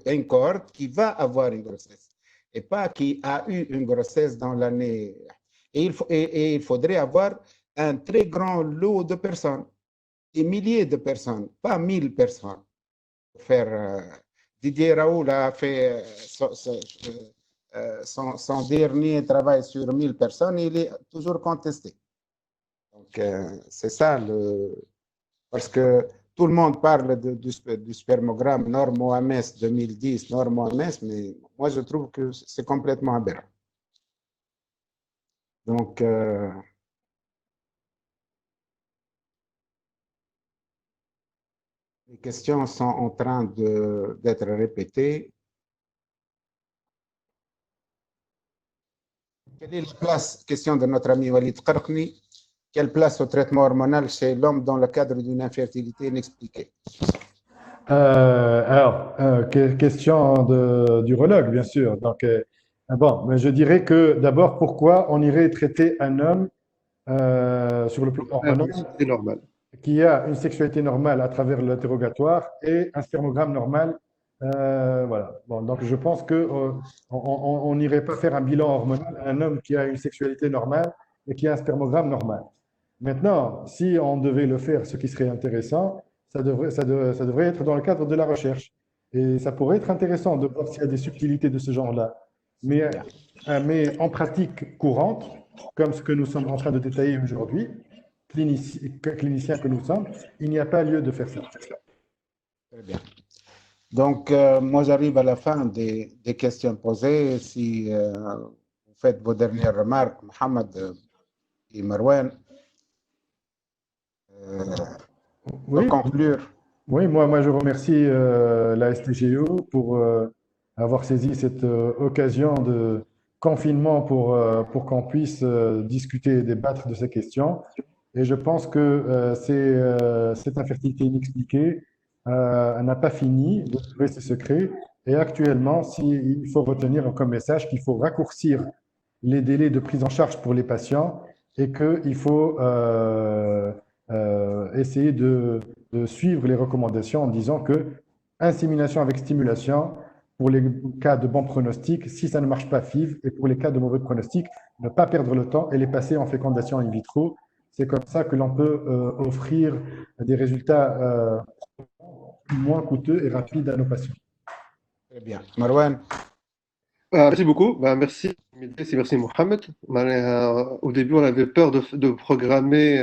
une cohorte qui va avoir une grossesse, et pas qui a eu une grossesse dans l'année. Et il faudrait avoir un très grand lot de personnes, des milliers de personnes, pas 1000 personnes. Didier Raoult a fait son dernier travail sur 1000 personnes, il est toujours contesté. Donc, c'est ça, parce que tout le monde parle du spermogramme Nord-Mohamed 2010, Nord-Mohamed, mais moi je trouve que c'est complètement aberrant. Donc, les questions sont en train d'être répétées. Quelle est la place, question de notre ami Walid Qarqni, quelle place au traitement hormonal chez l'homme dans le cadre d'une infertilité inexpliquée? Question d'urologue, bien sûr. Donc, bon, mais je dirais que d'abord, pourquoi on irait traiter un homme sur le plan hormonal C'est normal. qui a une sexualité normale à travers l'interrogatoire et un spermogramme normal. Voilà. Bon, donc je pense que on n'irait pas faire un bilan hormonal à un homme qui a une sexualité normale et qui a un spermogramme normal. Maintenant, si on devait le faire, ce qui serait intéressant, ça devrait être dans le cadre de la recherche. Et ça pourrait être intéressant de voir s'il y a des subtilités de ce genre-là. Mais en pratique courante, comme ce que nous sommes en train de détailler aujourd'hui, cliniciens que nous sommes, il n'y a pas lieu de faire ça. Très bien. Donc, moi, j'arrive à la fin des questions posées. Si vous faites vos dernières remarques, Mohamed et Marwan, pour conclure. Oui, moi je remercie la STGO pour avoir saisi cette occasion de confinement pour qu'on puisse discuter et débattre de ces questions. Et je pense que cette infertilité inexpliquée n'a pas fini de trouver ses secrets. Et actuellement, il faut retenir comme message qu'il faut raccourcir les délais de prise en charge pour les patients et qu'il faut essayer de suivre les recommandations en disant que insémination avec stimulation pour les cas de bon pronostic, si ça ne marche pas, FIV, et pour les cas de mauvais pronostic, ne pas perdre le temps et les passer en fécondation in vitro. C'est comme ça que l'on peut offrir des résultats moins coûteux et rapides à nos patients. Très bien. Marwan. Merci beaucoup. Merci, merci Mohamed. Au début, on avait peur de programmer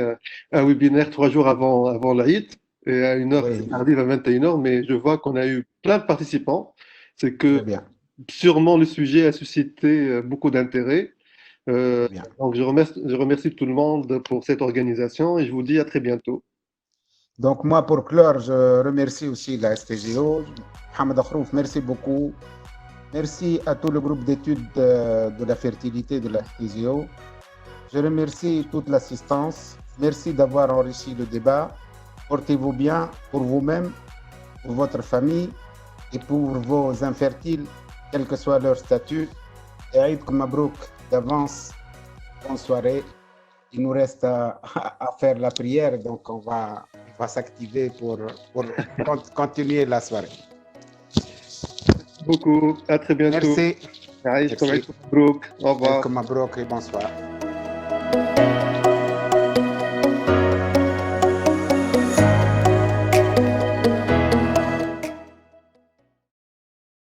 un webinaire 3 jours avant l'Aïd, et à une heure tardive à 21h, mais je vois qu'on a eu plein de participants. C'est que sûrement le sujet a suscité beaucoup d'intérêt. Donc, je remercie tout le monde pour cette organisation et je vous dis à très bientôt. Donc, moi, pour clore, je remercie aussi la STGO. Mohamed Akhrouf, merci beaucoup. Merci à tout le groupe d'études de la fertilité de la STGO. Je remercie toute l'assistance. Merci d'avoir enrichi le débat. Portez-vous bien pour vous-même, pour votre famille et pour vos infertiles, quel que soit leur statut. Et Aïd Mabrouk d'avance. Bonne soirée. Il nous reste à faire la prière, donc on va s'activer pour continuer la soirée. Beaucoup, à très bientôt. Merci. Aïd Mabrouk, au revoir. Aïd Mabrouk et bonsoir.